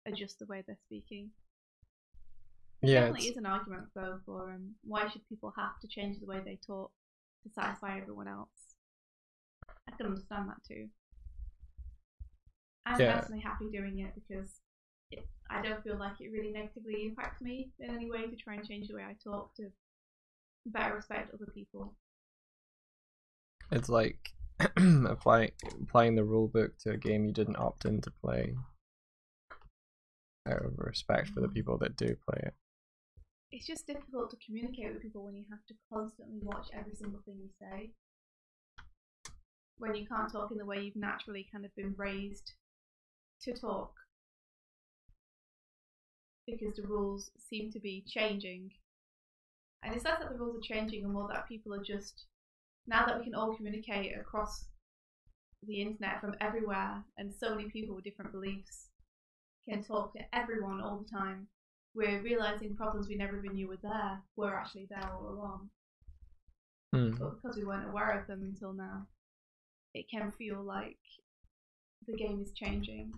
adjust the way they're speaking. Yeah, Definitely is an argument though for why should people have to change the way they talk to satisfy everyone else. I can understand that too. I'm personally happy doing it because I don't feel like it really negatively impacts me in any way to try and change the way I talk to better respect other people. It's like applying the rule book to a game you didn't opt in to play out of respect for the people that do play it. It's just difficult to communicate with people when you have to constantly watch every single thing you say. When you can't talk in the way you've naturally kind of been raised to talk. Because the rules seem to be changing. And it's less that the rules are changing and more that people are just, now that we can all communicate across the internet from everywhere and so many people with different beliefs can talk to everyone all the time, we're realising problems we never even knew were there were actually there all along. But because we weren't aware of them until now, it can feel like the game is changing.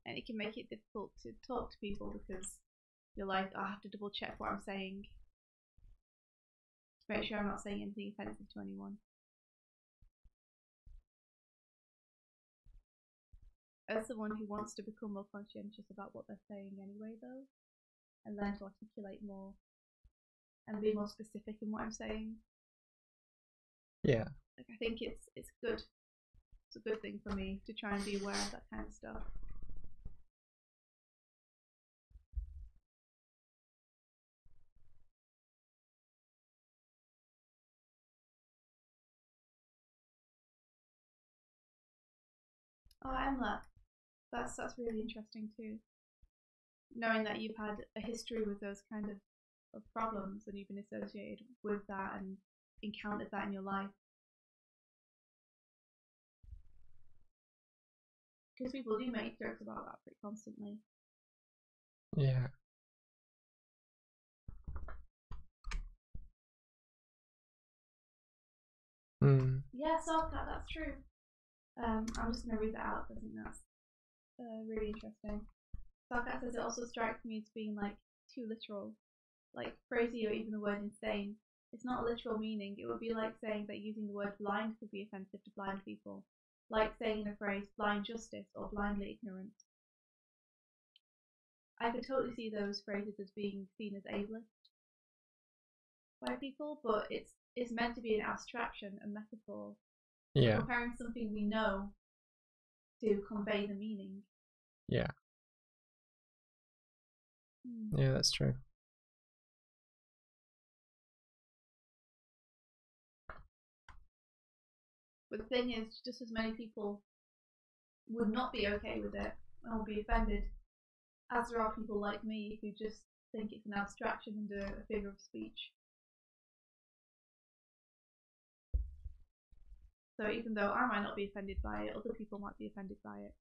And it can make it difficult to talk to people because you're like, I have to double check what I'm saying to make sure I'm not saying anything offensive to anyone. As someone who wants to become more conscientious about what they're saying anyway though, and learn to articulate more and be more specific in what I'm saying. Yeah. Like I think it's good. It's a good thing for me to try and be aware of that kind of stuff. Oh, Emma, that's really interesting too. Knowing that you've had a history with those kind of problems and you've been associated with that and encountered that in your life. Because people do make jokes about that pretty constantly. Yeah. Yeah, Softcat, that's true. I'm just going to read that out. I think that's really interesting. Softcat says it also strikes me as being like too literal, like crazy or even the word insane. It's not a literal meaning. It would be like saying that using the word blind could be offensive to blind people, like saying the phrase blind justice or blindly ignorant. I could totally see those phrases as being seen as ableist by people, but it's meant to be an abstraction, a metaphor. Yeah. Comparing something we know to convey the meaning. Yeah. Yeah, that's true. But the thing is, just as many people would not be okay with it and would be offended, as there are people like me who just think it's an abstraction and a figure of speech. So even though I might not be offended by it, other people might be offended by it.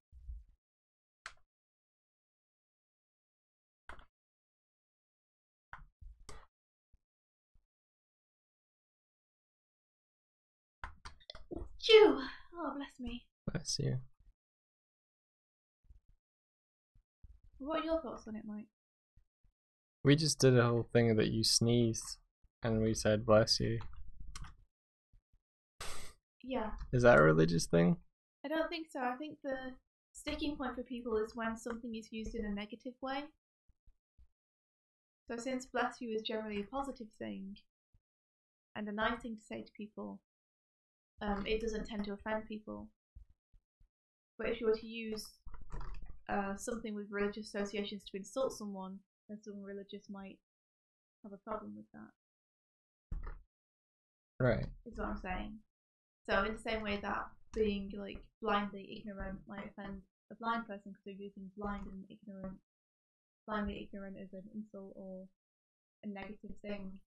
Phew! Oh, bless me. Bless you. What are your thoughts on it, Mike? We just did a whole thing that you sneezed and we said bless you. Yeah. Is that a religious thing? I don't think so. I think the sticking point for people is when something is used in a negative way. So since bless you is generally a positive thing and a nice thing to say to people, it doesn't tend to offend people. But if you were to use something with religious associations to insult someone, then someone religious might have a problem with that. Right. Is what I'm saying. So in the same way that being like blindly ignorant might offend a blind person because they're using blindly ignorant as an insult or a negative thing,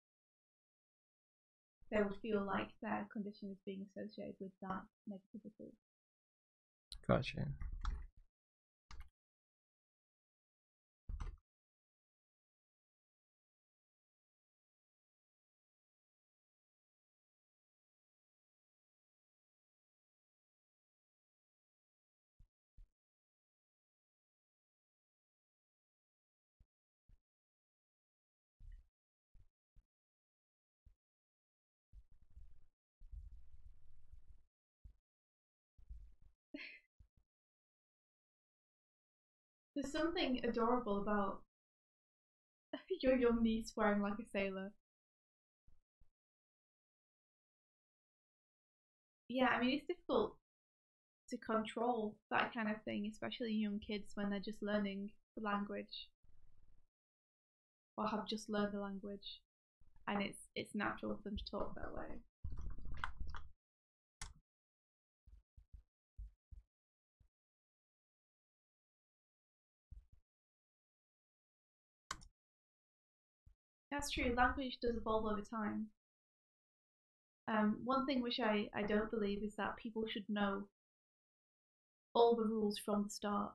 they would feel like their condition is being associated with that negativity. Gotcha. There's something adorable about your young niece wearing like a sailor. Yeah, I mean, it's difficult to control that kind of thing, especially young kids when they're just learning the language or have just learned the language, and it's natural for them to talk that way. That's true. Language does evolve over time. One thing which I don't believe is that people should know all the rules from the start.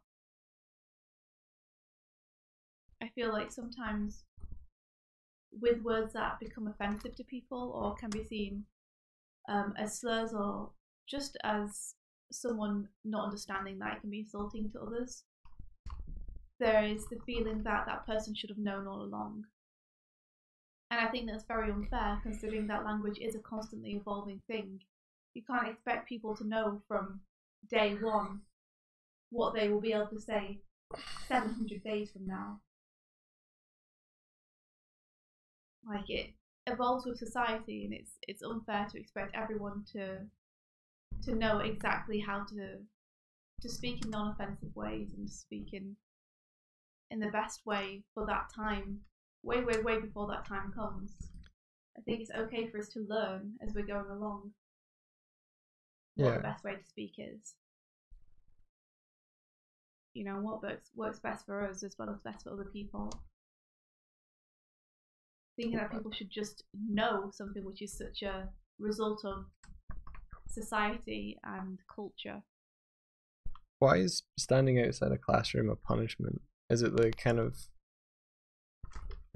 I feel like sometimes with words that become offensive to people or can be seen as slurs or just as someone not understanding that it can be insulting to others, there is the feeling that that person should have known all along. And I think that's very unfair considering that language is a constantly evolving thing. You can't expect people to know from day one what they will be able to say 700 days from now. Like, it evolves with society, and it's unfair to expect everyone to know exactly how to speak in non-offensive ways and to speak in the best way for that time, way before that time comes. I think it's okay for us to learn as we're going along what the best way to speak is. You know, what works best for us as well as best for other people. Thinking that people should just know something which is such a result of society and culture. Why is standing outside a classroom a punishment? Is it the kind of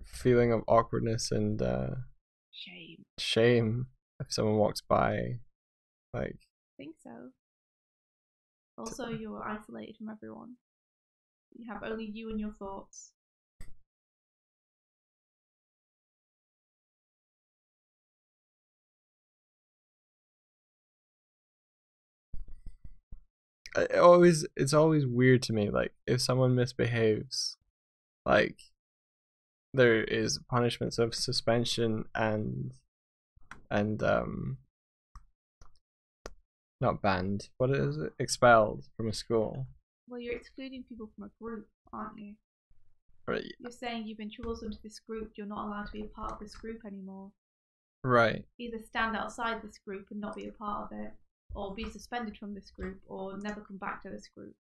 feeling of awkwardness and shame if someone walks by? Like, I think so. Also, you're isolated from everyone. You have only you and your thoughts. it's always weird to me, like if someone misbehaves, like there is punishments of suspension and not banned, what is it, expelled from a school. Well, you're excluding people from a group, aren't you? Right. You're saying you've been chosen to this group, you're not allowed to be a part of this group anymore. Right. Either stand outside this group and not be a part of it, or be suspended from this group, or never come back to this group.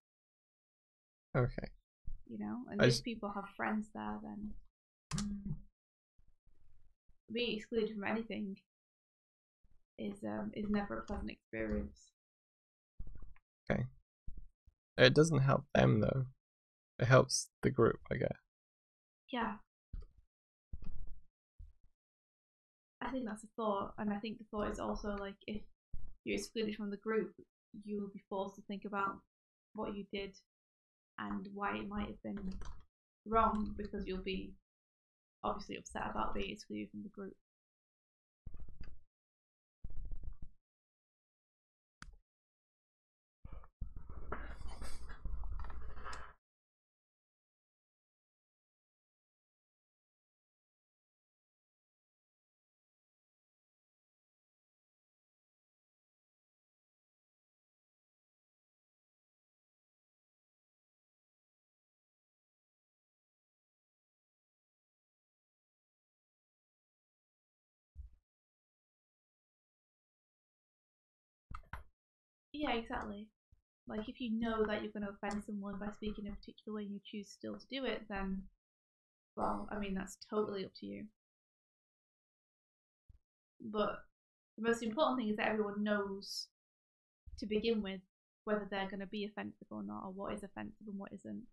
Okay. You know, and if people have friends there, then being excluded from anything is never a pleasant experience. Okay. It doesn't help them though. It helps the group, I guess. Yeah. I think that's a thought, and I think the thought is also like if you're excluded from the group, you will be forced to think about what you did and why it might have been wrong, because you'll be obviously upset about being excluded from the group. Yeah, exactly. Like, if you know that you're going to offend someone by speaking in a particular way and you choose still to do it, then, well, I mean, that's totally up to you. But the most important thing is that everyone knows to begin with whether they're going to be offensive or not, or what is offensive and what isn't.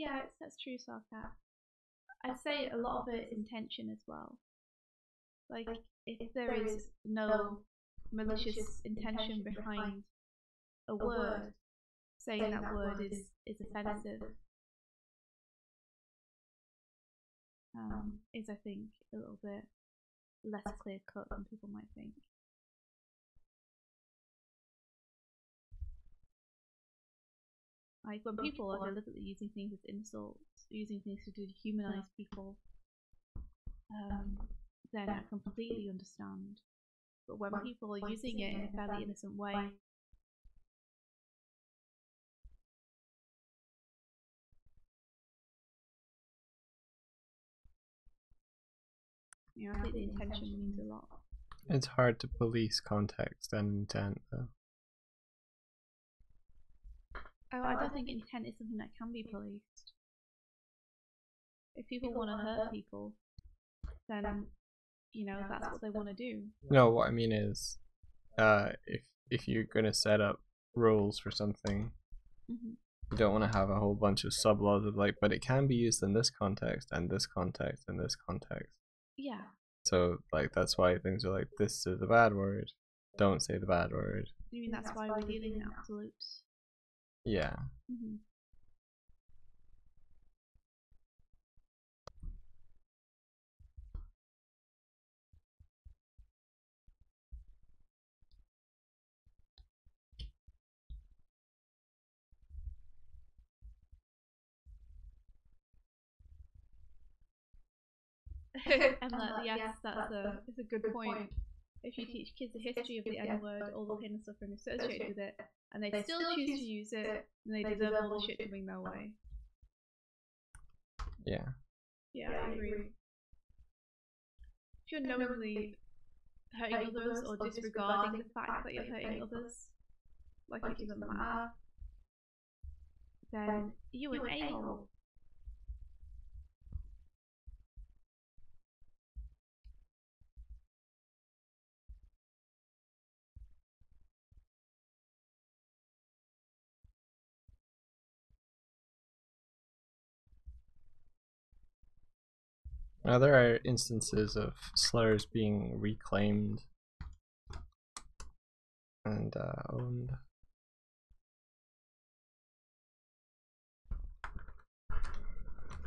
Yeah, that's true, Sarkat. I'd say a lot of it is intention as well. Like, if there is no malicious intention behind a word, saying that word is offensive, is, I think, a little bit less clear cut than people might think. Like, when people are deliberately using things as insults, using things to dehumanize people, then I completely understand. But when people are using it in a fairly innocent way, I think the intention means a lot. It's hard to police context and intent, though. Oh, I don't think intent is something that can be policed. If people want to hurt people, then that's what they want to do. No, what I mean is, if you're gonna set up rules for something, you don't want to have a whole bunch of sub-laws of like, but it can be used in this context and this context and this context. Yeah. So like that's why things are like, this is a bad word, don't say the bad word. You mean that's why we're dealing in absolutes? Yeah. And yes, that's a good point. If you teach kids the history of the N-word, all the pain and suffering associated with it, and they still choose to use it, then they deserve all the shit coming their way. Yeah. Yeah, I agree. If you're knowingly hurting others or disregarding the fact that you're hurting others, like it doesn't matter, then you're an a-hole. Now there are instances of slurs being reclaimed and owned.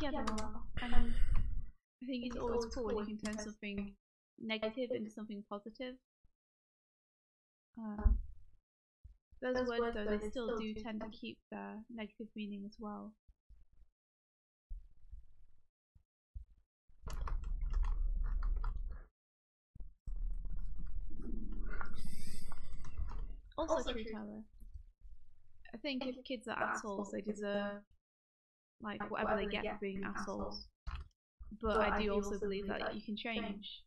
Yeah, there are. And I think it's always cool when you can turn something negative into something positive. Those words, though, they still do tend to keep their negative meaning as well. Also true, Tyler. I think if kids are assholes, they deserve like whatever they get for being assholes. But I do also believe that you can change.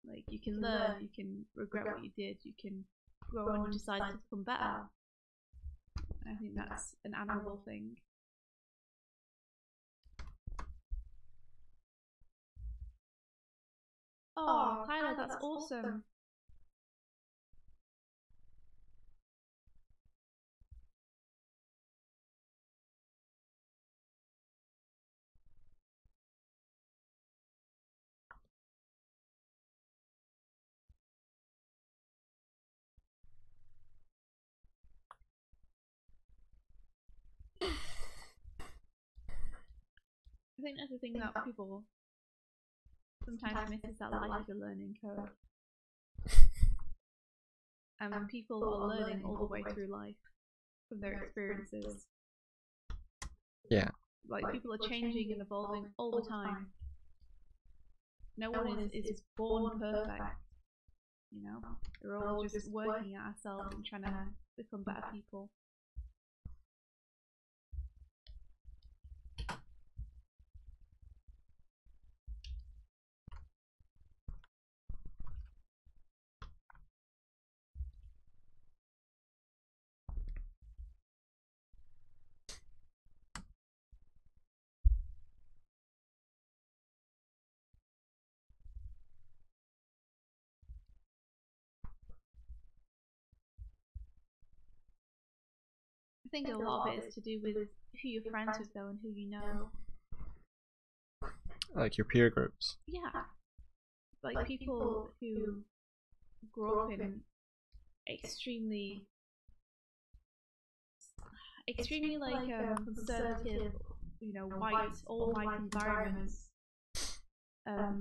Like, you can learn, you can regret what you did, you can grow and decide to become better. I think that's an admirable thing. Oh, Tyler, that's awesome. I think that's the thing that people sometimes miss, is that life is a learning curve. And people are learning all the way through life from their experiences. Yeah. Like, people are changing and evolving all the time. No one is born perfect. We're all just working at ourselves and trying to become better people. think a lot of it is to do with who you're friends with, though, and who you know. Like your peer groups. Yeah. Like people who grew up in extremely like conservative, white, all white environments, are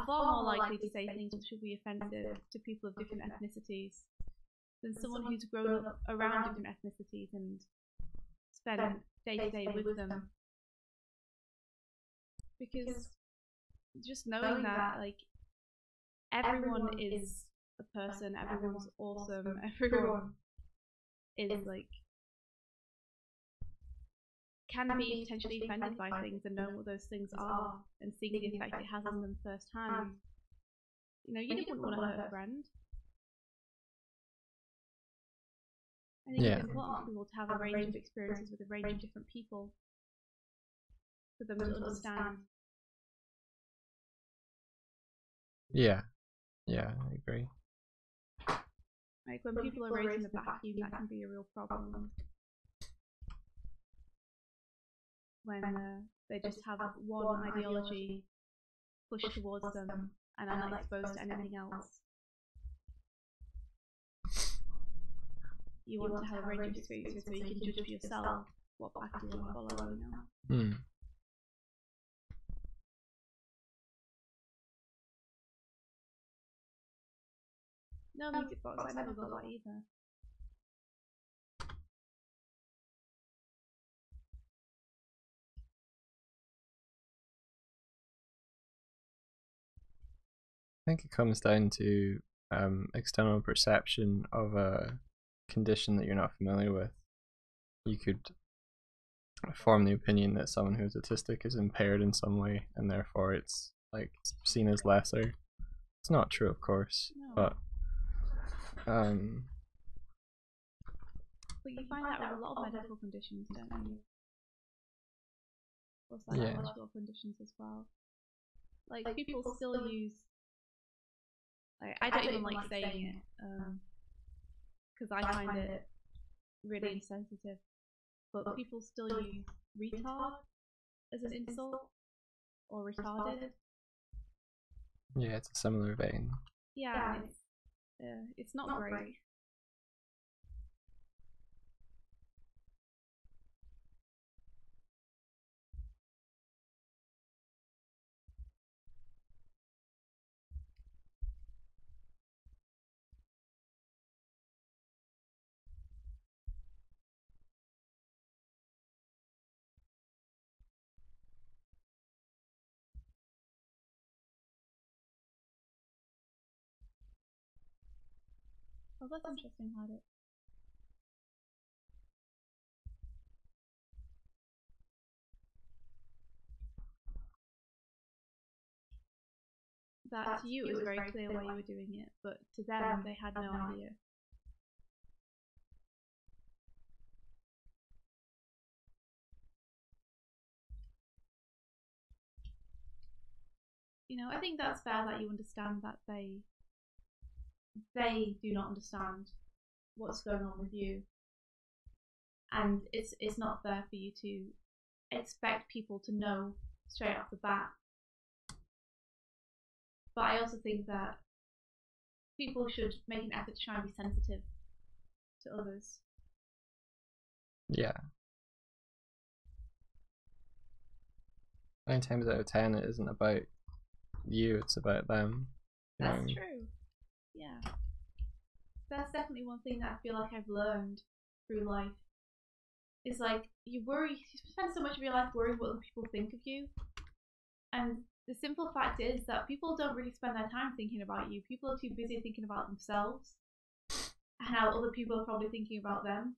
far more likely to say things which will be offensive to people of different ethnicities than someone who's grown up around different ethnicities and spent day to day with them. Because just knowing that, like, everyone is a person, everyone's awesome, everyone is like can be potentially offended by things, and knowing what those things are and seeing the effect it has on them firsthand. You don't want to hurt a friend. I think it's important for people to have a range of experiences with a range of different people for them to understand. Yeah, I agree. Like when people are raised in a vacuum, that can be a real problem. When they just have one ideology pushed towards them and are not exposed to anything else. You want to have a range of experiences so you can judge for yourself what path you want to follow, No music box, I never got that either. I think it comes down to external perception of a condition that you're not familiar with. You could form the opinion that someone who's autistic is impaired in some way, and therefore it's like seen as lesser. It's not true, of course, but you find that with a lot of medical conditions, don't you? Or psychological conditions as well. Like people still use. Like, I don't even like saying it because I find it really insensitive. But people still use retard as an insult or retarded. Yeah, it's a similar vein. Yeah, it's not great. Oh, that's interesting, had it. That to you it was very clear why you were doing it, but to them they had no idea. I think that's fair that you understand that they do not understand what's going on with you, and it's not fair for you to expect people to know straight off the bat. But I also think that people should make an effort to try and be sensitive to others. Yeah. 9 times out of 10 it isn't about you, it's about them. That's true. Yeah. That's definitely one thing that I feel like I've learned through life. Is like you spend so much of your life worrying what other people think of you. And the simple fact is that people don't really spend their time thinking about you. People are too busy thinking about themselves and how other people are probably thinking about them.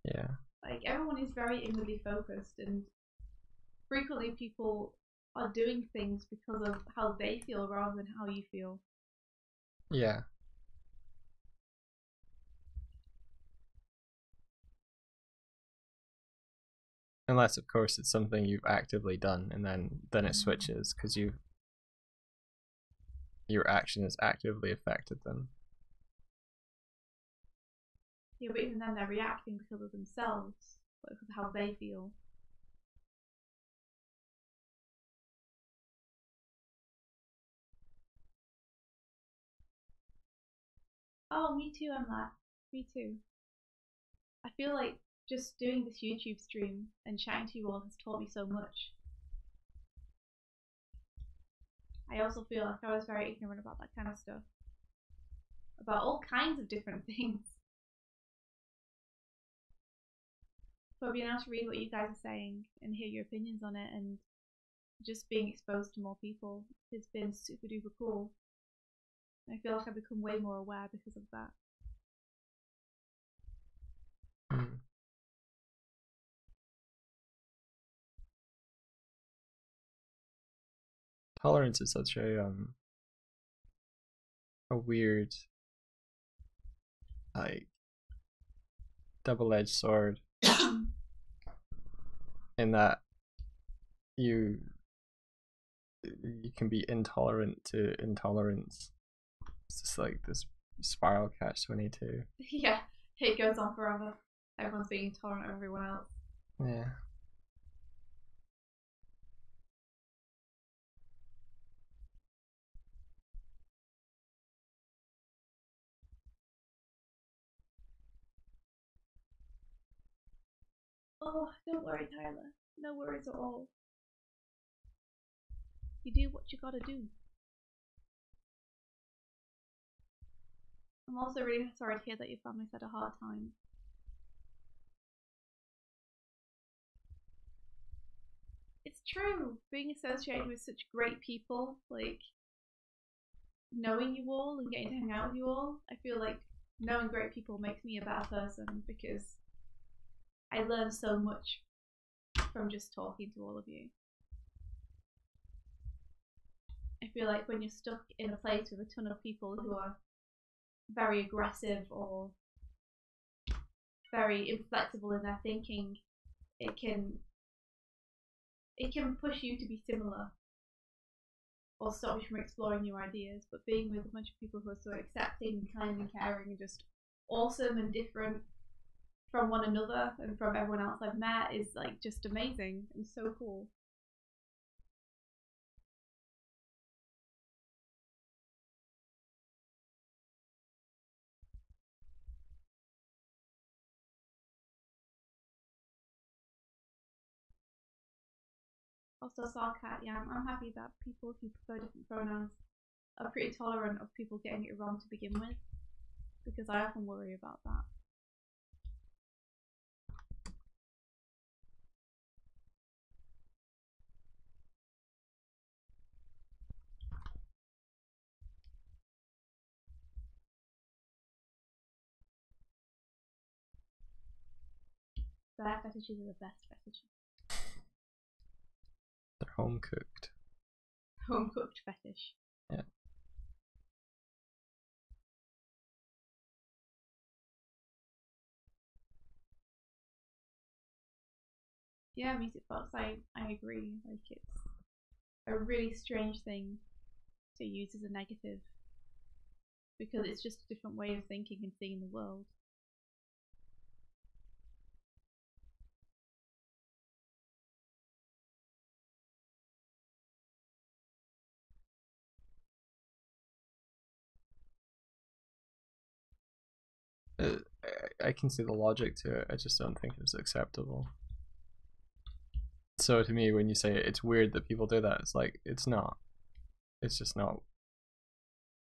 Yeah. Like everyone is very inwardly focused, and frequently people are doing things because of how they feel rather than how you feel. Yeah. Unless, of course, it's something you've actively done, and then it switches because your action has actively affected them. Yeah, but even then they're reacting because of themselves, because of how they feel. Oh, me too, Emma. Me too. I feel like just doing this YouTube stream and chatting to you all has taught me so much. I also feel like I was very ignorant about that kind of stuff. About all kinds of different things. But being able to read what you guys are saying and hear your opinions on it and just being exposed to more people has been super duper cool. I feel like I've become way more aware because of that. Tolerance is such a weird, like, double-edged sword in that you can be intolerant to intolerance. It's just like this spiral catch-22. Yeah, it goes on forever. Everyone's being intolerant of everyone else. Yeah. Oh, don't worry, Tyler. No worries at all. You do what you gotta do. I'm also really sorry to hear that your family's had a hard time. It's true. Being associated with such great people, like knowing you all and getting to hang out with you all, I feel like knowing great people makes me a better person because I learn so much from just talking to all of you. I feel like when you're stuck in a place with a ton of people who are very aggressive or very inflexible in their thinking, it can push you to be similar or stop you from exploring new ideas. But being with a bunch of people who are so accepting and kind and caring and just awesome and different from one another and from everyone else I've met is like just amazing and so cool. Also, Sarkat, yeah, I'm happy that people who prefer different pronouns are pretty tolerant of people getting it wrong to begin with, because I often worry about that. Bear fetishes are the best fetishes. They're home cooked. Home cooked fetish. Yeah. Yeah, music box, I agree. Like, it's a really strange thing to use as a negative because it's just a different way of thinking and seeing the world. I can see the logic to it. I just don't think it's acceptable. So to me, when you say it's weird that people do that, it's like it's not. It's just not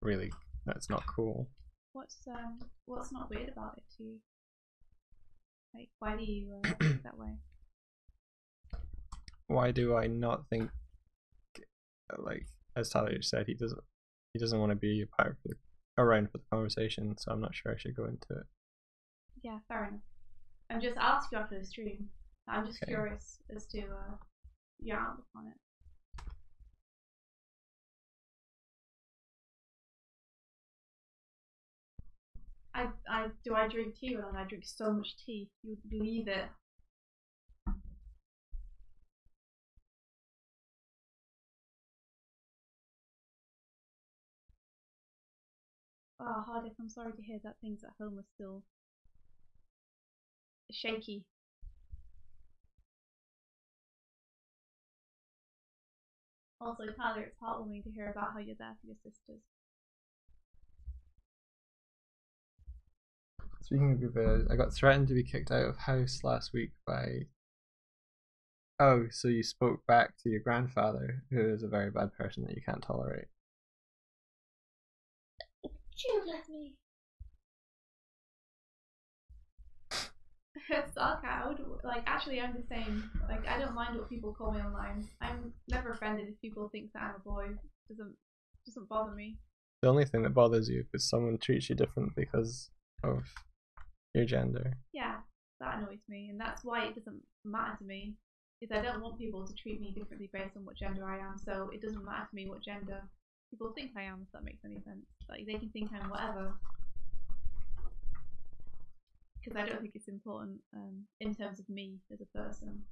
really. That's not cool. What's not weird about it to you? Like, why do you think that way? Why do I not think, like, as Tyler said, he doesn't want to be around for the conversation, so I'm not sure I should go into it. Yeah, fair enough. I'm just asking you after the stream. I'm just curious as to your outlook on it. I drink tea and I drink so much tea you would believe it. Oh, Hardiff, I'm sorry to hear that things at home are still shaky. Also, Tyler, it's heartwarming to hear about how you're there for your sisters. Speaking of good videos, I got threatened to be kicked out of house last week by... Oh, so you spoke back to your grandfather, who is a very bad person that you can't tolerate. You let me. Suck out. Like, actually, I'm the same. Like, I don't mind what people call me online. I'm never offended if people think that I'm a boy. Doesn't bother me. The only thing that bothers you is someone treats you different because of your gender. Yeah, that annoys me, and that's why it doesn't matter to me. Is I don't want people to treat me differently based on what gender I am. So it doesn't matter to me what gender people think I am. If that makes any sense. Like, they can think I'm whatever. Because I don't think it's important in terms of me as a person.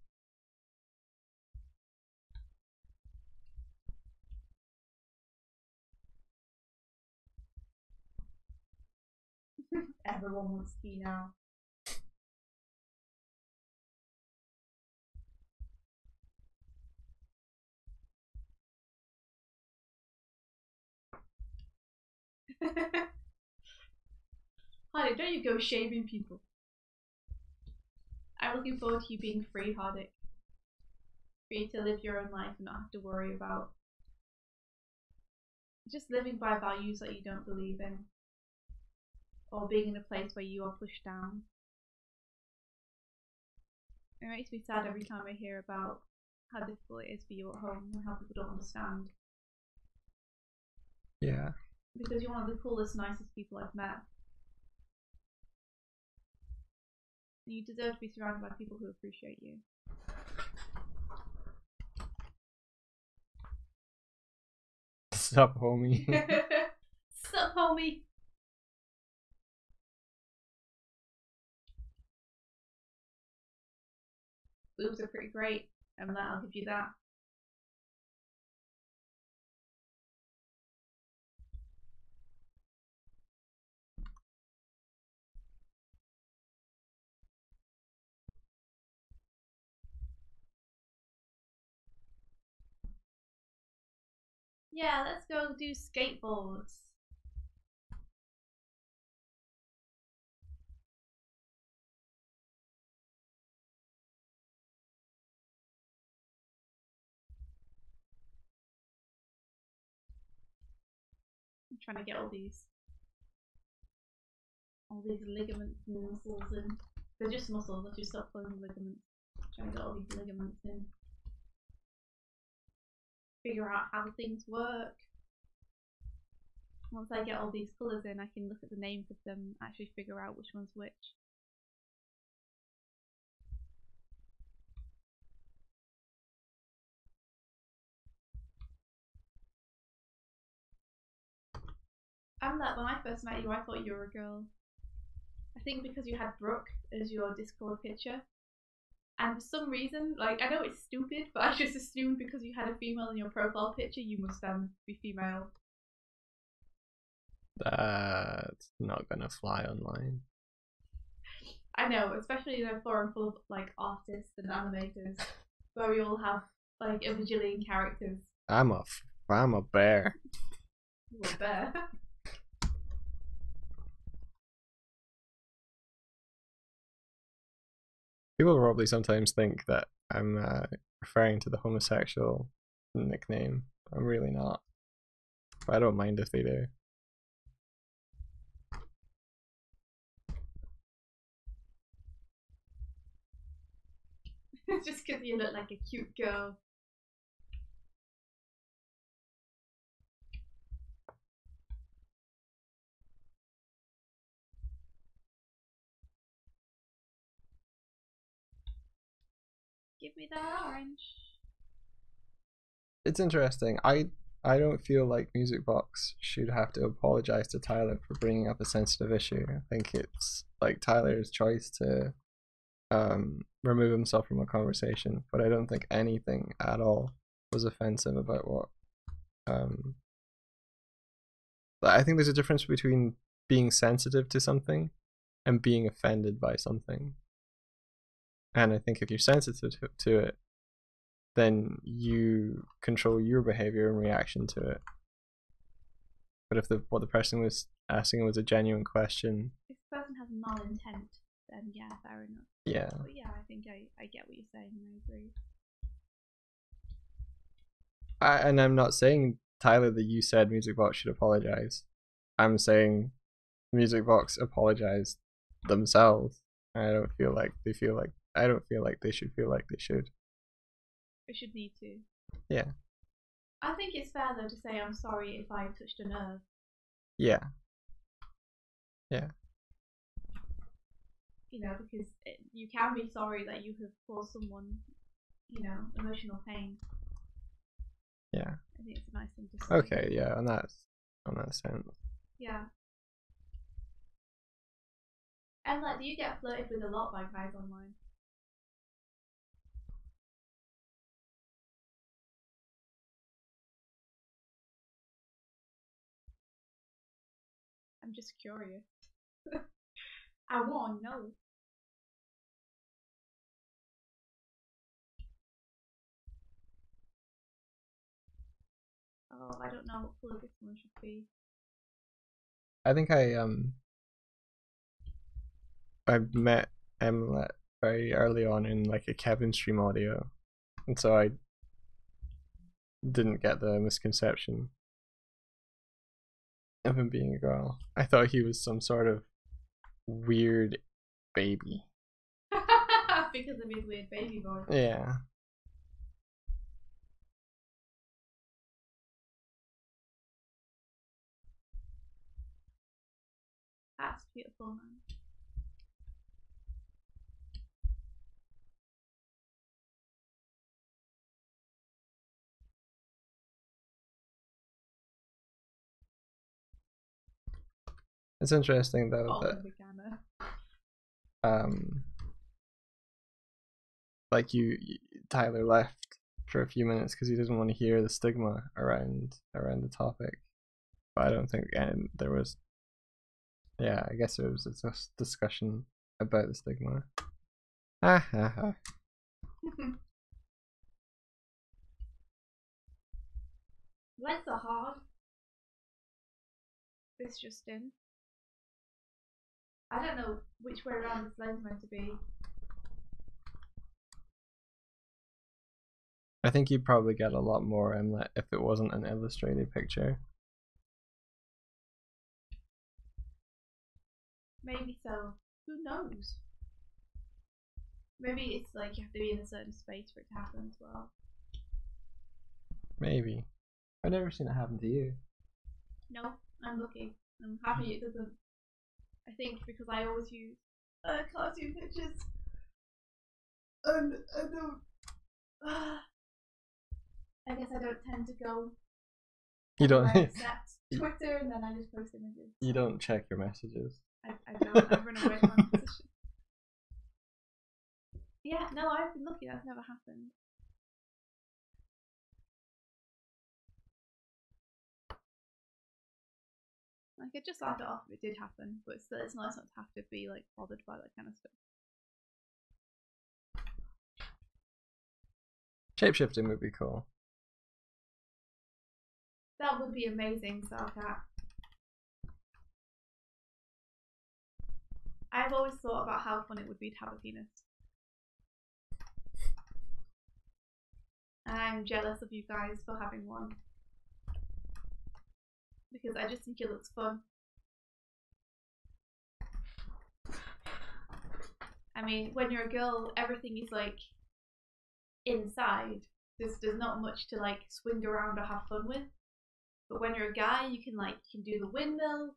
Everyone wants tea now. Hardik, don't you go shaming people. I'm looking forward to you being free, Hardik. Free to live your own life and not have to worry about just living by values that you don't believe in. Or being in a place where you are pushed down. It makes me sad every time I hear about how difficult it is for you at home and how people don't understand. Yeah. Because you're one of the coolest, nicest people I've met. And you deserve to be surrounded by people who appreciate you. Sup, homie. Sup, homie. Boobs are pretty great, and I'll give you that. Yeah, let's go do skateboards. I'm trying to get all these ligaments and muscles in. They're just muscles, I just stop calling them ligaments. I'm trying to get all these ligaments in. Figure out how things work. Once I get all these colours in, I can look at the names of them and actually figure out which one's which. And that when I first met you, I thought you were a girl. I think because you had Brooke as your Discord picture. And for some reason, like, I know it's stupid, but I just assumed because you had a female in your profile picture, you must be female. That's not gonna fly online. I know, especially in a forum full of, like, artists and animators, where we all have, like, a bajillion characters. I'm a bear. You're a bear. People probably sometimes think that I'm referring to the homosexual nickname. I'm really not. But I don't mind if they do. Just because you look like a cute girl. Give me that orange. It's interesting. I don't feel like Music Box should have to apologize to Tyler for bringing up a sensitive issue. I think it's like Tyler's choice to remove himself from a conversation, but I don't think anything at all was offensive about what I think there's a difference between being sensitive to something and being offended by something. And I think if you're sensitive to it, then you control your behavior in reaction to it. But if what the person was asking was a genuine question, if the person has malintent, then yeah, fair enough. Yeah. But yeah, I think I get what you're saying, and I agree. And I'm not saying, Tyler, that you said Music Box should apologize. I'm saying Music Box apologized themselves. I don't feel like they feel like I don't feel like they should feel like they should. I should need to. Yeah. I think it's fair though to say I'm sorry if I touched a nerve. Yeah. Yeah. You know, because you can be sorry that you have caused someone, you know, emotional pain. Yeah. I think it's a nice thing to say. Okay, yeah, on that sense. Yeah. And like, do you get flirted with a lot by guys online? I'm just curious. I want to know. Oh, I don't know what colour this one should be. I think I met Emlet very early on in like a Kevin stream audio, and so I didn't get the misconception of him being a girl. I thought he was some sort of weird baby. Because of his weird baby voice. Yeah. That's beautiful, man. It's interesting though that like Tyler left for a few minutes because he doesn't want to hear the stigma around the topic. But I don't think there was. Yeah, I guess there was a discussion about the stigma. Ha ha ha. Legs are hard. This just in. I don't know which way around this leg's meant to be. I think you'd probably get a lot more Emlet if it wasn't an illustrated picture. Maybe so. Who knows? Maybe it's like you have to be in a certain space for it to happen as well. Maybe. I've never seen it happen to you. No, I'm lucky. I'm happy it doesn't. I think because I always use cartoon pictures. And I don't. I guess I don't tend to go. You don't. I accept Twitter and then I just post images. You don't check your messages. I don't. I run away from my position. Yeah, no, I've been lucky. That's never happened. Like, I'd just laugh it off if it did happen, but still, it's nice not to have to be like bothered by that kind of stuff. Shapeshifting would be cool. That would be amazing, Starcat. I've always thought about how fun it would be to have a penis. And I'm jealous of you guys for having one. Because I just think it looks fun. I mean, when you're a girl, everything is like inside. There's not much to like swing around or have fun with. But when you're a guy, you can do the windmill.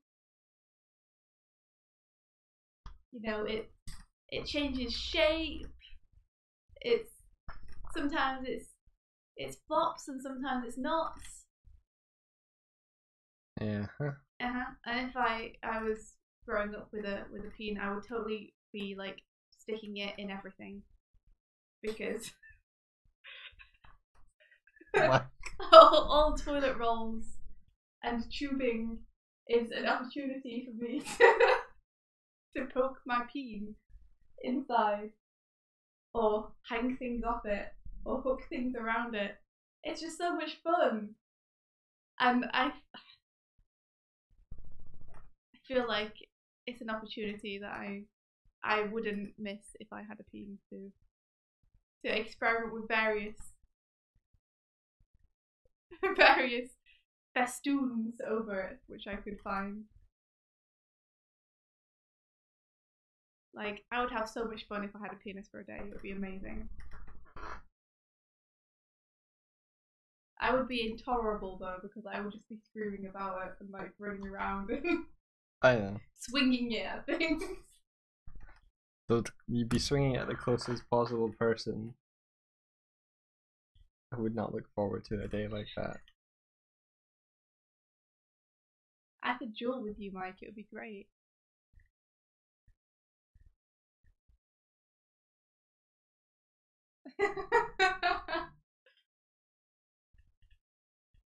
You know, it changes shape. Sometimes it's flops and sometimes it's knots. Yeah. And if I was growing up with a peen, I would totally be like sticking it in everything because all toilet rolls and tubing is an opportunity for me to poke my peen inside. or hang things off it, or hook things around it. It's just so much fun. And I feel like it's an opportunity that I wouldn't miss if I had a penis to experiment with various festoons over it, which I could find. Like, I would have so much fun if I had a penis for a day. It would be amazing. I would be intolerable though, because I would just be screaming about it and like running around and I know. swinging it at things. So you'd be swinging at the closest possible person. I would not look forward to a day like that. I could duel with you, Mike. It would be great.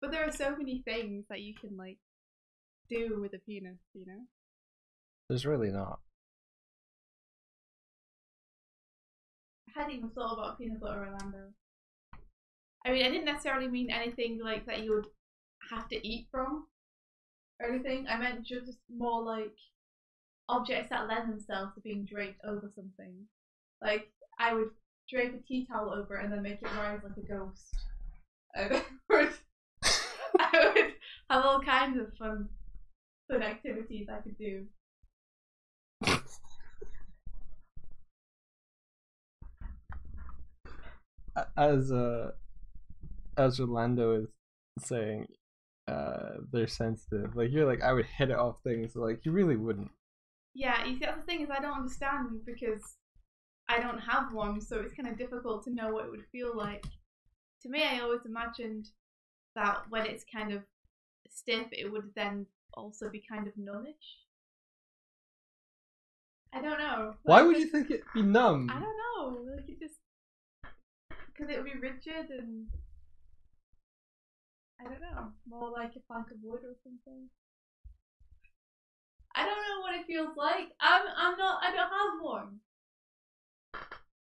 But there are so many things that you can like do with a penis, you know? There's really not. I hadn't even thought about peanut butter Orlando. I mean, I didn't necessarily mean anything like that you would have to eat from or anything. I meant just more like objects that lend themselves to being draped over something. Like, I would drape a tea towel over it and then make it rise like a ghost. I would have all kinds of fun activities I could do. As Orlando is saying, they're sensitive. Like you're like, I would hit it off things. Like you really wouldn't. Yeah, you see, that's the thing is I don't understand because I don't have one, so it's kind of difficult to know what it would feel like. To me, I always imagined that when it's kind of stiff, it would then also be kind of numbish. I don't know. Why would you think it'd be numb? I don't know. Like it just because it would be rigid and I don't know, more like a plank of wood or something. I don't know what it feels like. I don't have one.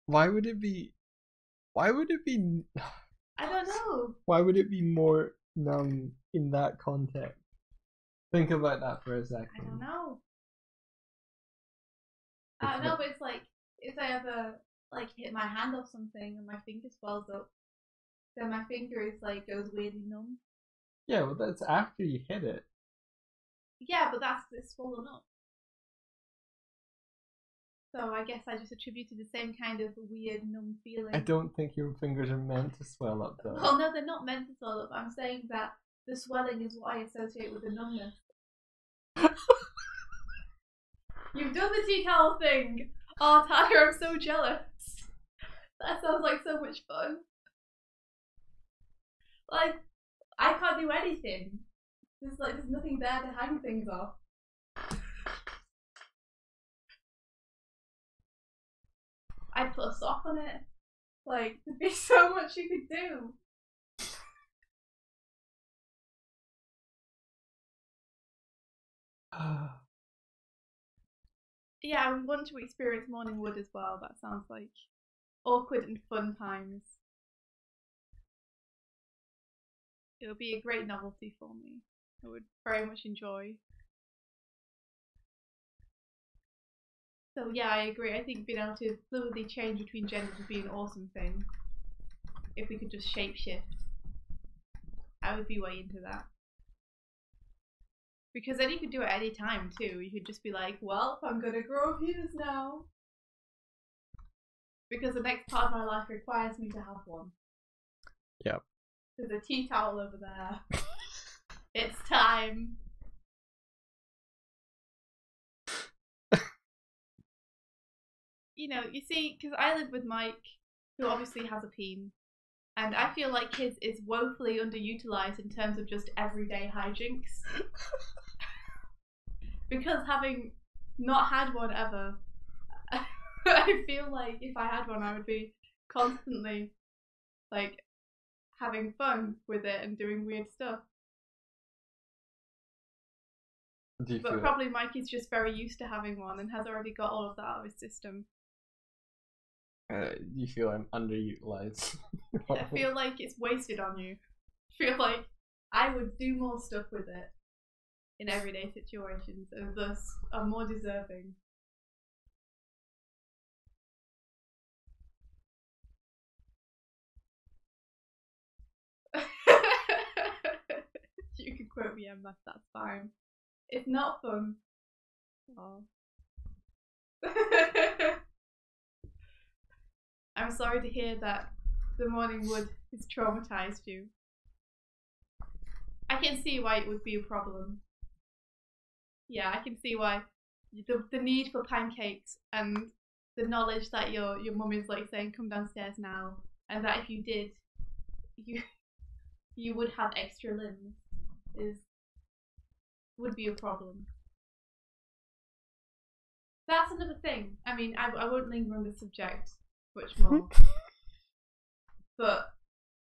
Why would it be? I don't know. Why would it be more numb in that context? Think about that for a second. I don't know. I don't know, but it's like if I ever like hit my hand off something and my finger swells up, then my finger is like goes weirdly numb. Yeah, well that's after you hit it. Yeah, but it's swollen up. So I guess I just attributed the same kind of weird numb feeling. I don't think your fingers are meant to swell up though. Oh no, they're not meant to swell up. I'm saying that the swelling is what I associate with the numbness. You've done the tea towel thing! Oh Tyler, I'm so jealous. That sounds like so much fun. Like, I can't do anything. There's nothing there to hang things off. I'd put a sock on it. Like, there'd be so much you could do. Yeah, I want to experience Morning Wood as well. That sounds like awkward and fun times. It would be a great novelty for me. I would very much enjoy. So yeah, I agree. I think being able to fluidly change between genders would be an awesome thing. If we could just shapeshift, I would be way into that. Because then you could do it any time too. You could just be like, well, I'm gonna grow a penis now. Because the next part of my life requires me to have one. Yep. There's a tea towel over there. It's time. You know, you see, because I live with Mike, who obviously has a peen, and I feel like his is woefully underutilized in terms of just everyday hijinks. Because having not had one ever, I feel like if I had one, I would be constantly like having fun with it and doing weird stuff. But probably Mikey's just very used to having one and has already got all of that out of his system. You feel I'm underutilized. I feel like it's wasted on you. I feel like I would do more stuff with it in everyday situations and thus are more deserving. You can quote me, Emma, that's fine. It's not fun. Oh. I'm sorry to hear that the morning wood has traumatized you. I can see why it would be a problem. Yeah, I can see why the need for pancakes and the knowledge that your mum is like saying come downstairs now, and that if you did, you would have extra limbs would be a problem. That's another thing. I mean, I won't linger on the subject much more. But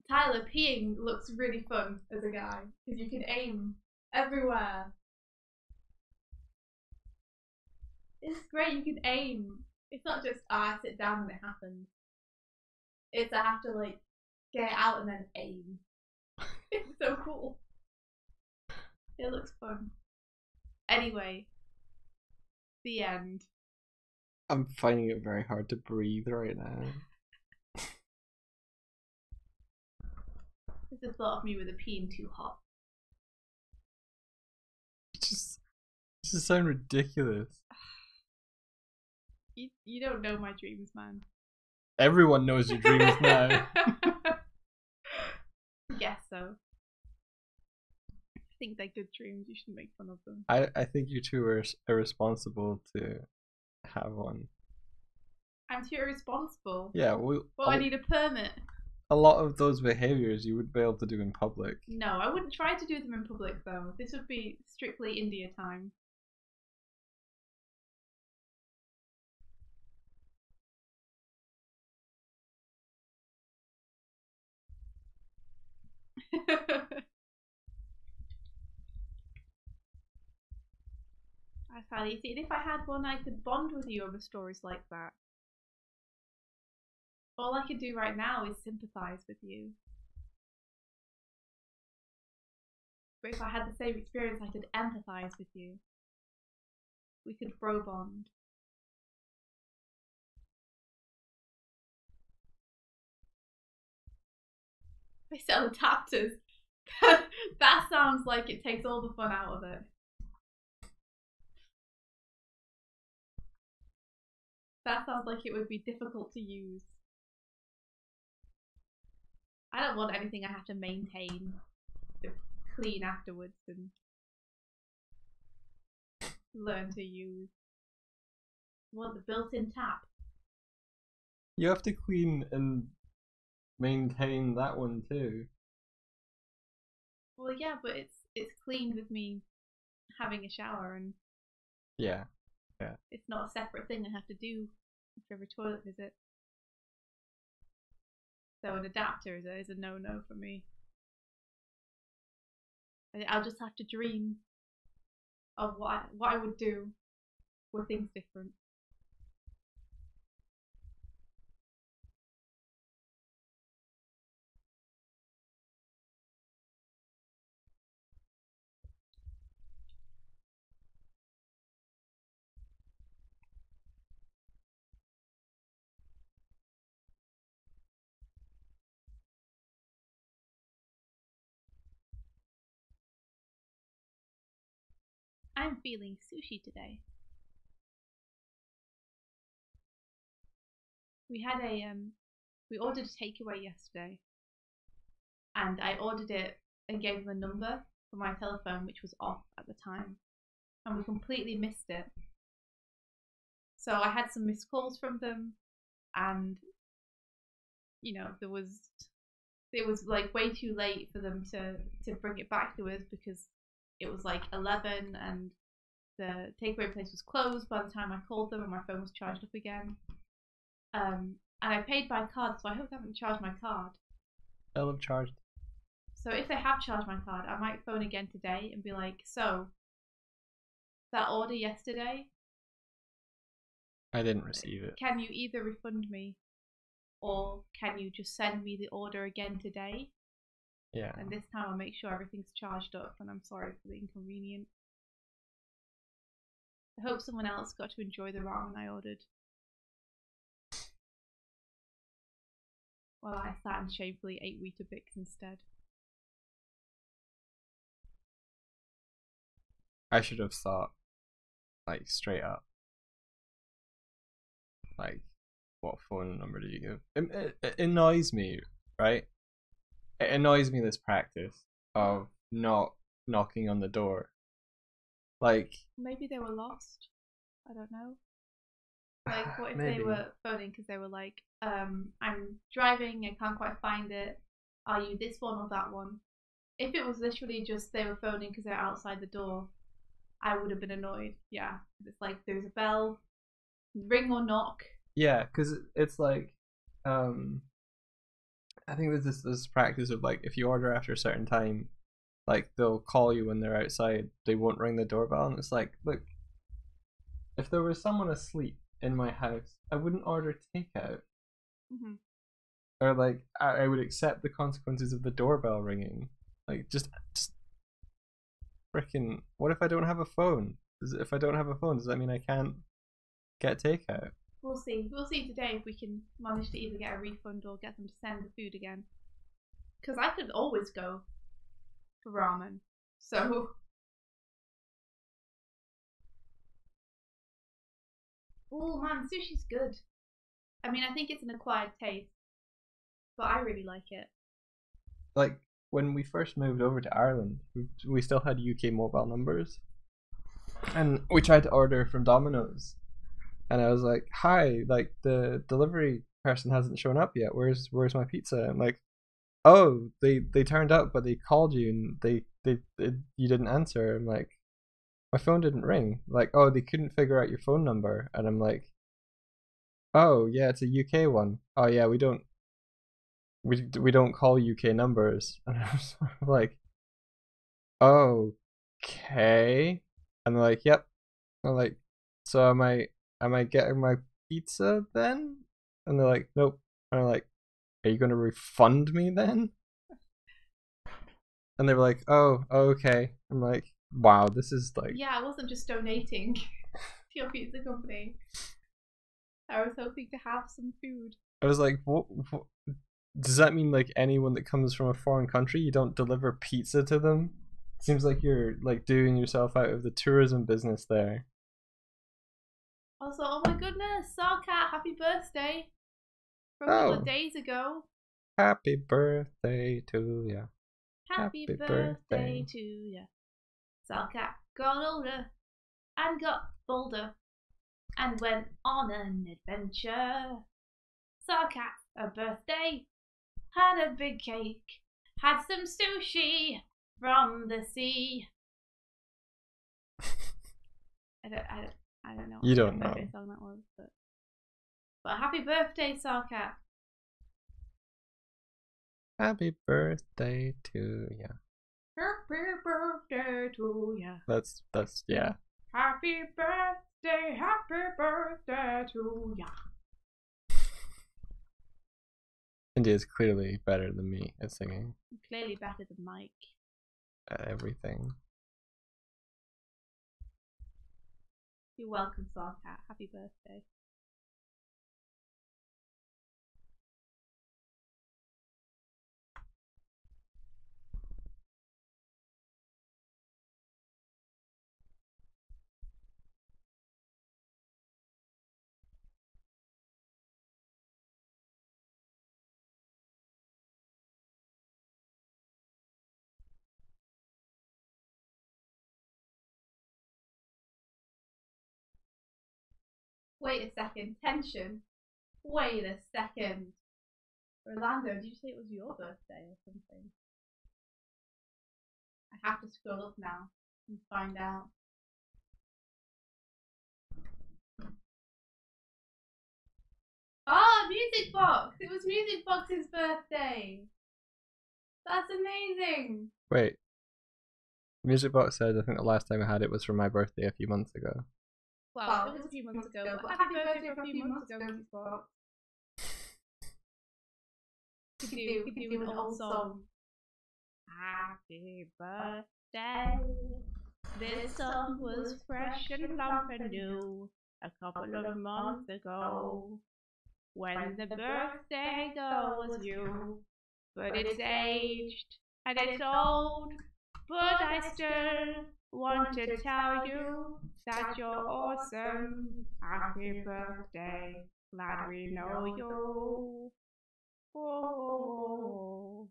Tyler, peeing looks really fun as a guy because you can aim everywhere. It's great, you can aim. It's not just I sit down and it happens. It's I have to like get it out and then aim. It's so cool. It looks fun. Anyway, the end. I'm finding it very hard to breathe right now. It's the thought of me with a peeing too hot. It just sound ridiculous. You don't know my dreams, man. Everyone knows your dreams now. Guess so. I think they're good dreams. You shouldn't make fun of them. I think you two are irresponsible to have one. I'm too irresponsible. Yeah, well, I need a permit. A lot of those behaviors you would be able to do in public. No, I wouldn't try to do them in public though. This would be strictly India time. That's how you see. If I had one, I could bond with you over stories like that. All I could do right now is sympathize with you. But if I had the same experience, I could empathize with you. We could bro bond. They sell adapters. That sounds like it takes all the fun out of it. That sounds like it would be difficult to use. I don't want anything I have to maintain to clean afterwards and learn to use. I want the built-in tap. You have to clean and maintain that one too. Well, yeah, but it's cleaned with me having a shower, and yeah. It's not a separate thing I have to do after every toilet visit. So an adapter is a no-no for me. I'll just have to dream of what I would do were things different. I'm feeling sushi today. We ordered a takeaway yesterday, and I ordered it and gave them a number for my telephone, which was off at the time, and we completely missed it. So I had some missed calls from them, and you know it was like way too late for them to bring it back to us because it was like 11 and the takeaway place was closed by the time I called them and my phone was charged up again. And I paid by card, so I hope they haven't charged my card. They'll have charged. So if they have charged my card, I might phone again today and be like, so, that order yesterday? I didn't receive it. Can you either refund me or can you just send me the order again today? Yeah. And this time I'll make sure everything's charged up, and I'm sorry for the inconvenience. I hope someone else got to enjoy the ramen I ordered. While I sat and shamefully ate Weetabix instead. I should have thought, like, straight up. Like, what phone number do you give? It annoys me, right? It annoys me, this practice of not knocking on the door. Like, maybe they were lost. I don't know. Like, what if maybe. they were phoning because they were like, I'm driving, I can't quite find it. Are you this one or that one? If it was literally just they were phoning because they're outside the door, I would have been annoyed. Yeah. It's like, there's a bell, ring or knock. Yeah, because it's like, I think there's this practice of, like, if you order after a certain time, like, they'll call you when they're outside, they won't ring the doorbell, and it's like, look, if there was someone asleep in my house, I wouldn't order takeout. Mm-hmm. Or, like, I would accept the consequences of the doorbell ringing. Like, just freaking, what if I don't have a phone? If I don't have a phone, does that mean I can't get takeout? We'll see. We'll see today if we can manage to either get a refund or get them to send the food again. Because I could always go for ramen. So. Oh man, sushi's good. I mean, I think it's an acquired taste, but I really like it. Like, when we first moved over to Ireland, we still had UK mobile numbers. And we tried to order from Domino's. And I was like, hi, like, the delivery person hasn't shown up yet. Where's my pizza? And like, oh, they turned up, but they called you and you didn't answer. I'm like, my phone didn't ring. Like, oh, they couldn't figure out your phone number. And I'm like, oh yeah, it's a UK one. Oh yeah, we don't call UK numbers. And I was like, oh, okay. And they're like, yep. I'm like, so am I getting my pizza then? And they're like, nope. And I'm like, are you gonna refund me then? And they were like, oh, okay. I'm like, wow, this is like, yeah, I wasn't just donating to your pizza company. I was hoping to have some food. I was like, what does that mean? Like, anyone that comes from a foreign country, you don't deliver pizza to them? Seems like you're, like, doing yourself out of the tourism business there. Also, oh my goodness, Sarkat, happy birthday from a couple of days ago. Happy birthday to ya. Happy birthday to ya. Sarkat got older and got bolder and went on an adventure. Sarkat, a birthday, had a big cake, had some sushi from the sea. I don't know. You don't know. What song that was, but happy birthday, Sarkat. Happy birthday to ya. Happy birthday to ya. That's yeah. Happy birthday to ya. India's clearly better than me at singing. Clearly better than Mike. At everything. You're welcome, Sarkat. Happy birthday. Wait a second. Tension. Wait a second. Orlando, did you say it was your birthday or something? I have to scroll up now and find out. Ah, Music Box! It was Music Box's birthday! That's amazing! Wait. Music Box said, I think the last time I had it was for my birthday a few months ago. Well, it was a few months ago, but happy birthday for a few months ago, Music Box. We could do an old song. Happy birthday. This song was fresh and plump and new a couple of months ago. When the birthday girl was you. But it's aged and it's old. But I still want to tell you that you're awesome. Happy birthday. Glad we know you. Oh,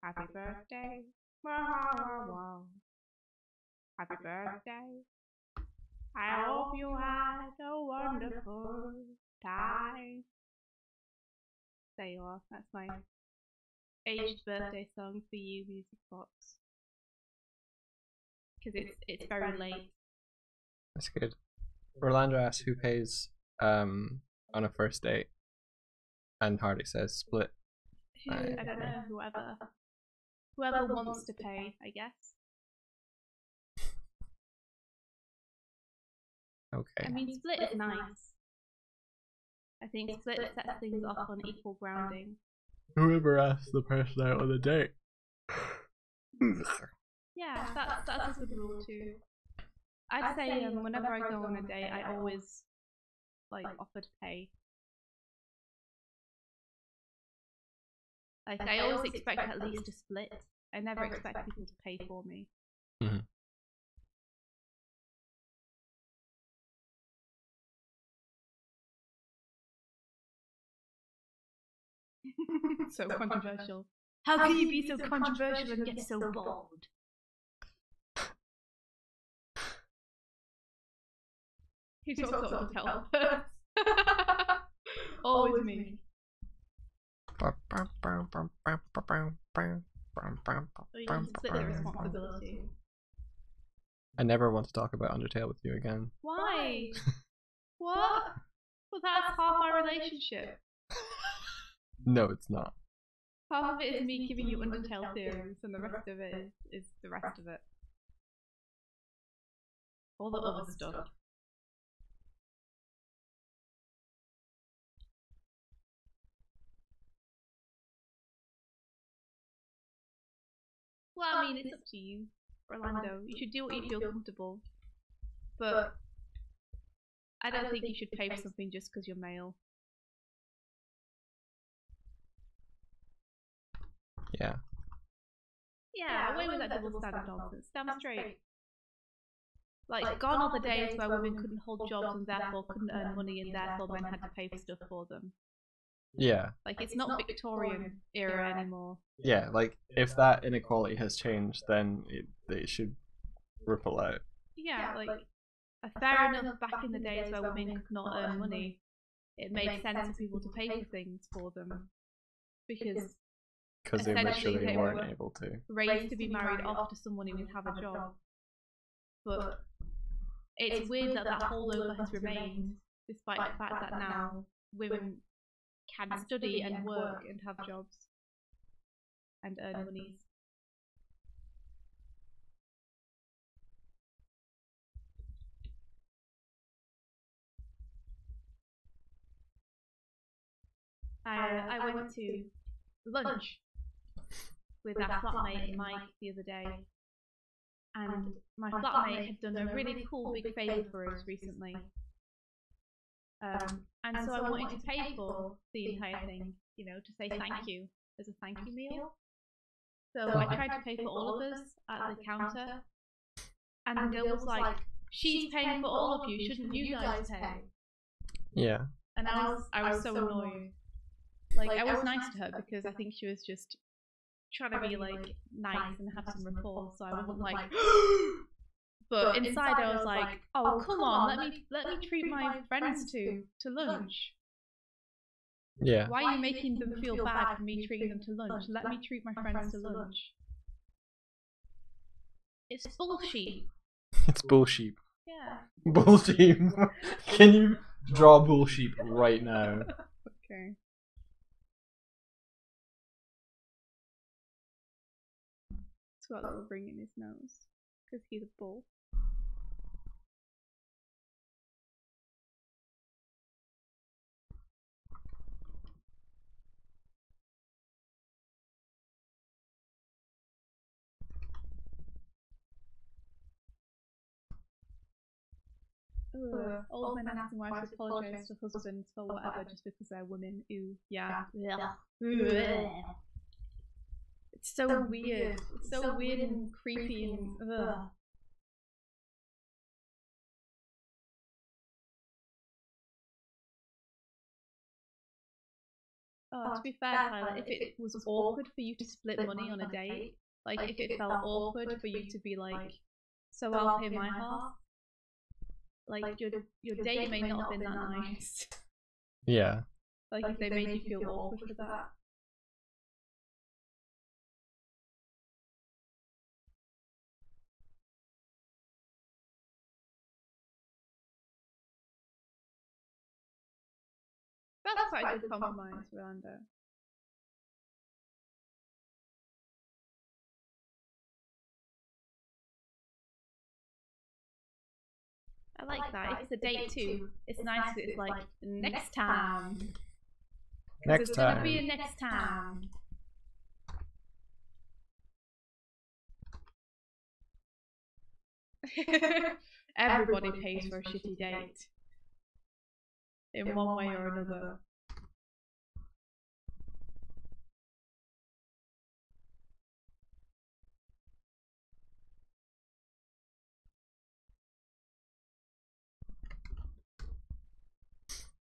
happy birthday. Wow. Happy birthday. I hope you had a wonderful time. There you are. That's my aged birthday song for you, Music Box. Because it's very late. That's good. Orlando asks who pays on a first date, and Hardy says split. I don't know, whoever wants to pay, I guess. Okay. I mean, split is nice. I think split sets things off on equal grounding. Whoever asks the person out on the date. Yeah, that's a good rule too. I'd say whenever I go on a date, I always offer to pay. Like I always expect at least a split. I never expect people to pay for me. Mm-hmm. So controversial. How can you be so controversial and yet so bold? Who talks on Undertale first? Always me. Or you can split the responsibility. I never want to talk about Undertale with you again. Why? What? Well, that's half our relationship. No, it's not. Half of it is me giving you Undertale theories, and the rest of it is the rest of it. All the other stuff. Well, I mean, it's up to you, Orlando. You should do what you feel comfortable. But I don't think you should pay for something just because you're male. Yeah. Yeah, away with that double standard nonsense. Stand straight. Like, gone are the days where women couldn't hold jobs and therefore couldn't earn money and therefore men had to pay for stuff for them. Yeah. Like, it's not Victorian era anymore. Yeah, like, if that inequality has changed, then it should ripple out. Yeah, like, fair enough back in the days where women could not earn money, it made sense for people to pay for things for them. Because they literally weren't able to. Raised to be married off to someone who would have a job. But it's weird that that holdover has remained, despite the fact that now women can study and work and have jobs and earn monies. I went to lunch with our flatmate Mike the other day, and my flatmate had done a really cool big favour for us recently. And so I wanted to pay for the entire thing, you know, to say thank you as a thank you meal. So I tried to pay for all of us at the counter, and the girl was like, "She's paying for all of you, shouldn't you guys pay?" Yeah. And I was so annoyed. Like, I was nice to her because I think she was just trying to be like nice and have some rapport, so I wasn't like but inside I was like, oh come on, let me treat my friends to lunch. Yeah. Why are you making them feel bad for me treating them to lunch? Let me treat my friends to lunch. It's bullshit. It's bullshit. Yeah. Bullshit. Can you draw bullshit right now? Okay. Scott will bring in his nose because he's a bull. Old men asking wives to apologise to husbands for whatever just because they're women. Ooh, yeah. It's so weird. It's so weird and creepy and to be fair, Tyler, if it was awkward for you to split money on a date, like if it felt awkward for you to be like, so I'll pay my half, like your date may not have been that nice. Yeah. Like if they made you feel awkward for that. That's quite a good compromise, Rolando. I like that. If it's a date too, it's nice that it's like next time. Next There's time. gonna be a next time. Everybody pays for a shitty date. In one way or another.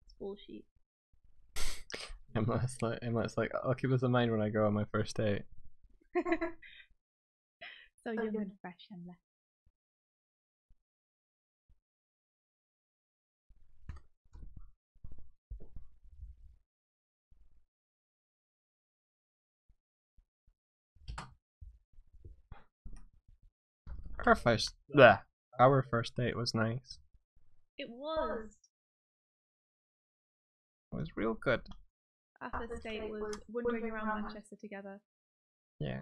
It's bullshit. Emma's like, I'll keep this in mind when I go on my first date. So young and fresh, Emma. Our first date was nice. It was. It was real good. Our first date was wandering around Manchester together. Yeah.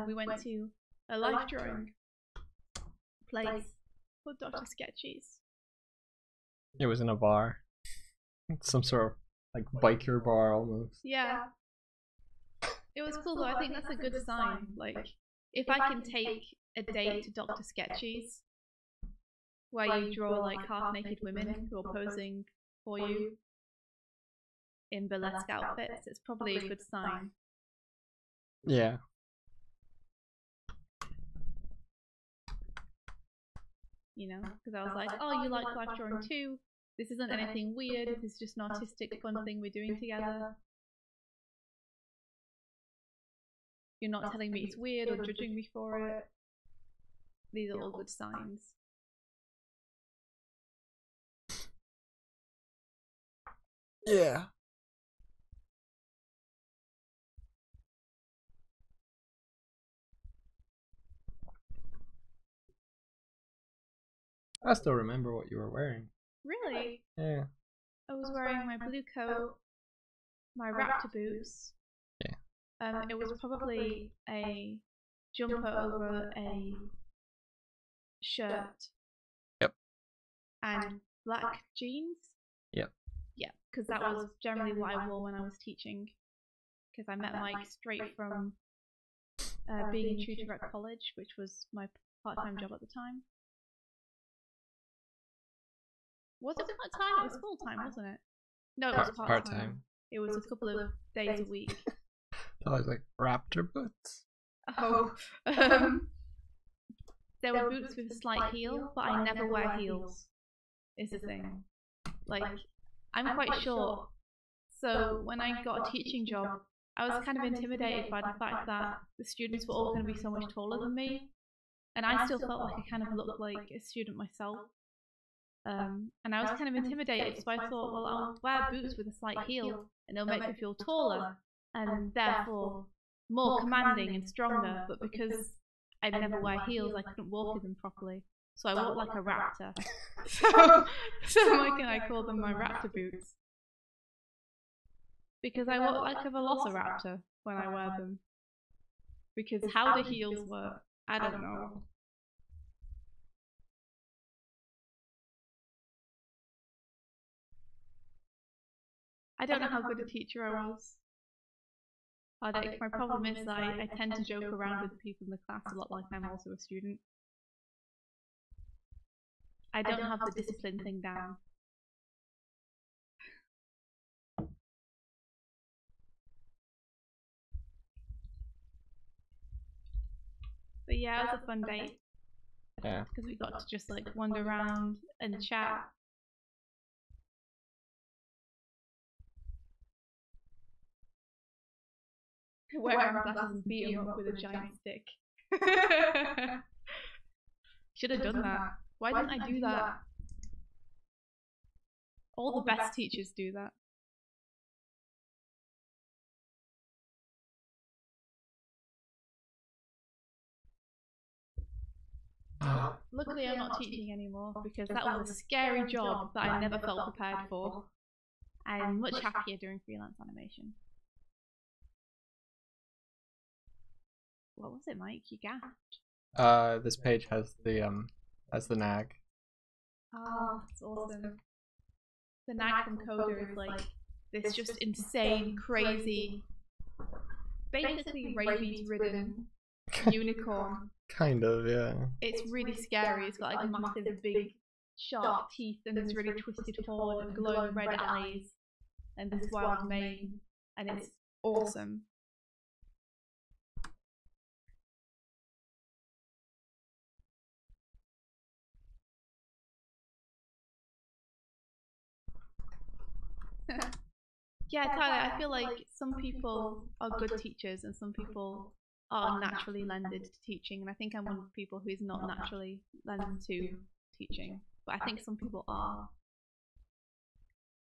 We went to a life drawing place called Dr. Sketchy's. It was in a bar. Some sort of like biker bar almost. Yeah. It was cool though. I think that's a good sign. Like, if I can take a date to Dr. Sketchy's, where you draw like half-naked women who are posing for you in burlesque outfits, it's probably a good sign. Yeah. You know, because I was like, oh, you like life drawing too? This isn't anything weird. This is just an artistic, fun thing we're doing together. You're not telling me it's weird or judging me for it. These are all good signs. Yeah. I still remember what you were wearing. Really? Yeah. I was wearing my blue coat, my raptor boots. Yeah. It was probably a jumper over a shirt. Yep. And black jeans. Yep. Yeah, because that was generally what I wore when I was teaching. Because I met Mike straight from being a tutor at college, which was my part-time job at the time. Was it part-time? It was full-time, wasn't it? No, it was part-time. It was a couple of days a week. I was like, raptor boots? Oh. There were boots with a slight heel, but I never wear heels, is the thing. Like, I'm quite short, so when I got a teaching job, I was kind of intimidated by the fact that the students were all going to be so much taller than me, and I still felt like I kind of looked like a student myself. And I was kind of intimidated, so I thought, well, I'll wear boots with a slight heel, and it'll make me feel taller, and therefore more commanding and stronger, but because I'd never wear heels, I couldn't walk in them properly. So I walked like a raptor. So Mike and I called them my raptor boots. Because I walk like a velociraptor when I wear them. Because how the heels work, I don't know. I don't know how good a teacher I was. My problem is that I tend to joke around with the people in the class a lot like I'm also a student. I don't have the discipline thing down. But yeah, it was a fun date. Yeah. Because we got to just like wander around and chat. Wear around glasses and beat him up with a giant stick. Should have done that. Why didn't I do that? All the best teachers do that. Luckily, I'm not teaching anymore because that was a scary job that I never felt prepared for. I'm much happier doing freelance animation. What was it, Mike? You gasped. This page has the nag. Oh, that's awesome. The nag from Coda is like this just insane, crazy, basically rabies-ridden unicorn. Kind of, yeah. It's really scary. It's got like massive, big, sharp teeth and this really twisted horn and glowing red eyes and this wild mane, and it's awesome. Yeah, Tyler, I feel like some people are good teachers and some people are naturally lended to teaching, and I think I'm one of the people who is not naturally lended to teaching, but I think some people are.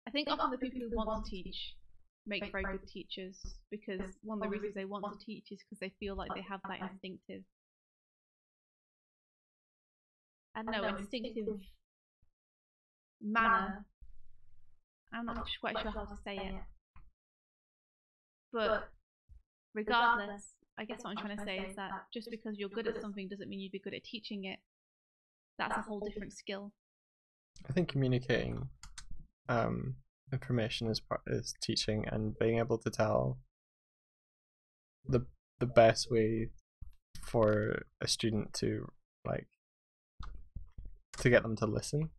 I think often the people who want to teach make very good teachers because one of the reasons they want to teach is because they feel like they have that instinctive, I don't know, instinctive manner. I'm not quite sure how to say it. But regardless, I guess what I'm trying to say is that just because you're good at something doesn't mean you'd be good at teaching it. That's a whole different skill. I think communicating information is teaching, and being able to tell the best way for a student to get them to listen.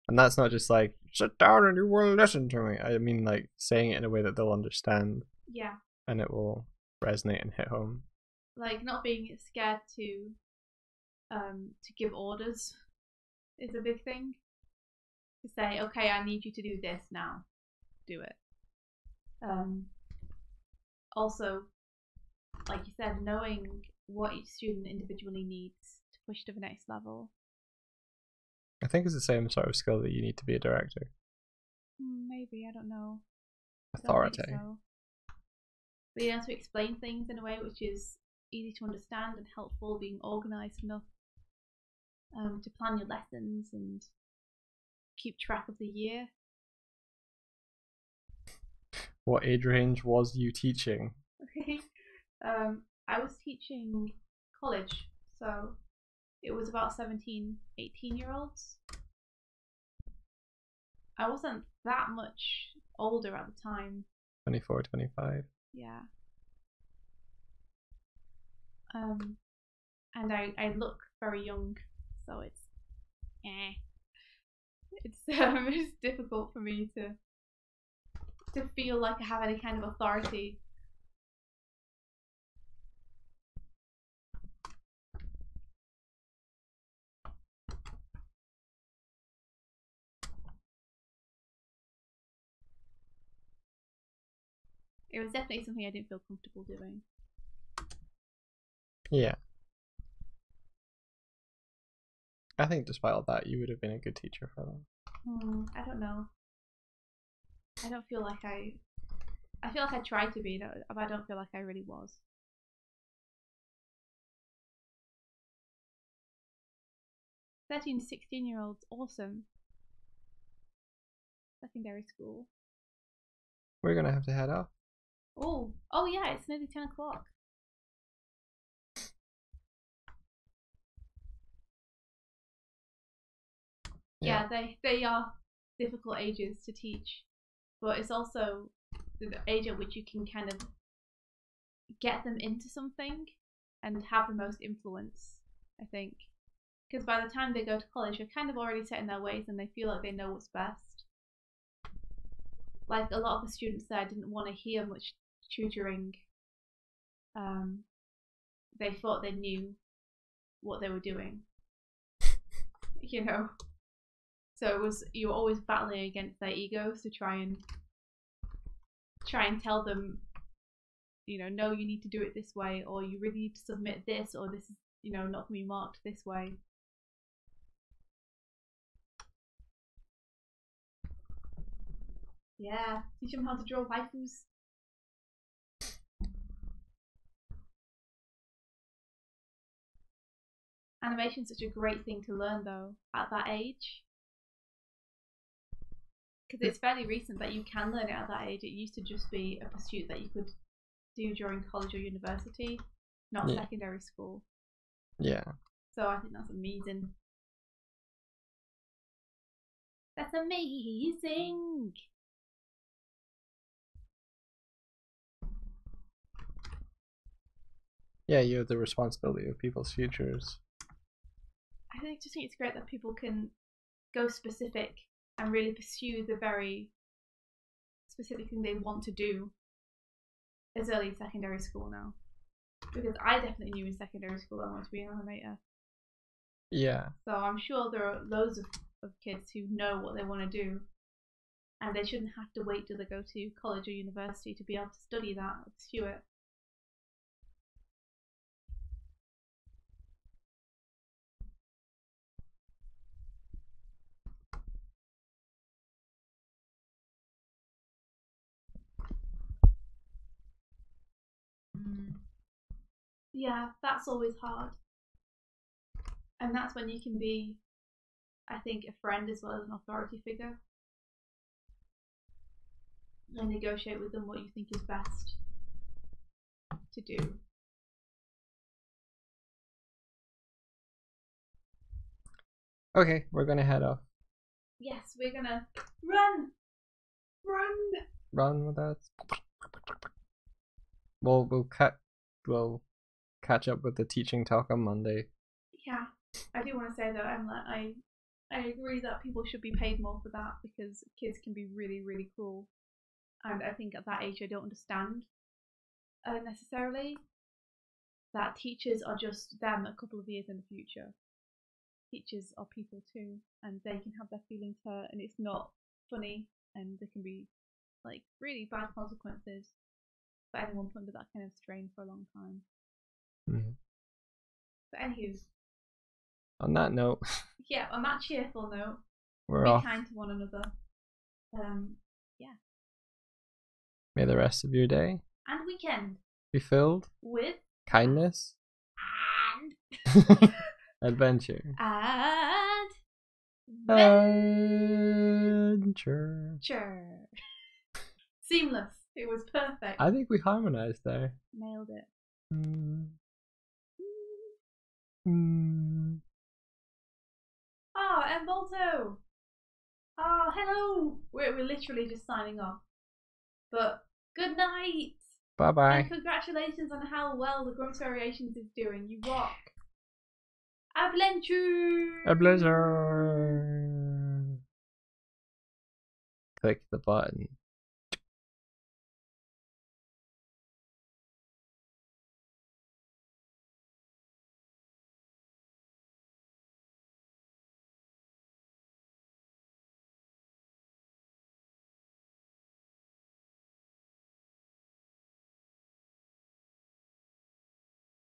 And that's not just like, sit down and you will listen to me. I mean, like, saying it in a way that they'll understand. Yeah. And it will resonate and hit home. Like, not being scared to give orders is a big thing. To say, okay, I need you to do this now. Do it. Also, like you said, knowing what each student individually needs to push to the next level. I think it's the same sort of skill that you need to be a director. Maybe, I don't know. Authority. So. Being able to explain things in a way which is easy to understand and helpful, being organised enough to plan your lessons and keep track of the year. What age range was you teaching? I was teaching college, so it was about 17, 18-year-olds. I wasn't that much older at the time. 24, 25. Yeah. And I look very young, so it's it's difficult for me to feel like I have any kind of authority. It was definitely something I didn't feel comfortable doing. Yeah. I think despite all that, you would have been a good teacher for them. I don't know. I don't feel like I feel like I tried to be, but I don't feel like I really was. 13 to 16-year-olds, awesome. Secondary school. We're gonna have to head off. Oh yeah, it's nearly 10 o'clock. Yeah, they are difficult ages to teach, but it's also the age at which you can kind of get them into something and have the most influence, I think. Because by the time they go to college, they're kind of already set in their ways and they feel like they know what's best. Like a lot of the students there didn't want to hear much tutoring. They thought they knew what they were doing. You know? So it was, you were always battling against their egos to try and tell them, you know, no, you need to do it this way, or you really need to submit this, or this is, you know, not going to be marked this way. Yeah, teach them how to draw waifus. Animation's such a great thing to learn though at that age, because it's fairly recent that you can learn it at that age. It used to just be a pursuit that you could do during college or university, not secondary school. Yeah. So I think that's amazing. That's amazing. Yeah, you have the responsibility of people's futures. I just think it's great that people can go specific and really pursue the very specific thing they want to do as early as secondary school now. Because I definitely knew in secondary school I wanted to be an animator. Yeah. So I'm sure there are loads of kids who know what they want to do, and they shouldn't have to wait till they go to college or university to be able to study that or pursue it. Yeah, that's always hard. And that's when you can be, I think, a friend as well as an authority figure. And negotiate with them what you think is best to do. Okay, we're gonna head off. Yes, we're gonna run! Run with us. We'll catch up with the teaching talk on Monday. Yeah, I do want to say though, Emma, I agree that people should be paid more for that, because kids can be really, really cruel. And I think at that age I don't understand necessarily that teachers are just them a couple of years in the future. Teachers are people too, and they can have their feelings hurt, and it's not funny, and there can be like really bad consequences for anyone put under that kind of strain for a long time. But anywho, on that note, yeah, on that cheerful note, we're be off. kind to one another. Yeah. May the rest of your day And weekend be filled with kindness and adventure. Adventure. Seamless. It was perfect. I think we harmonized there. Nailed it. Oh, Embolto. Oh, hello. We're literally just signing off. But good night. Bye bye. And congratulations on how well the Grunts Variations is doing. You rock. A pleasure. Click the button.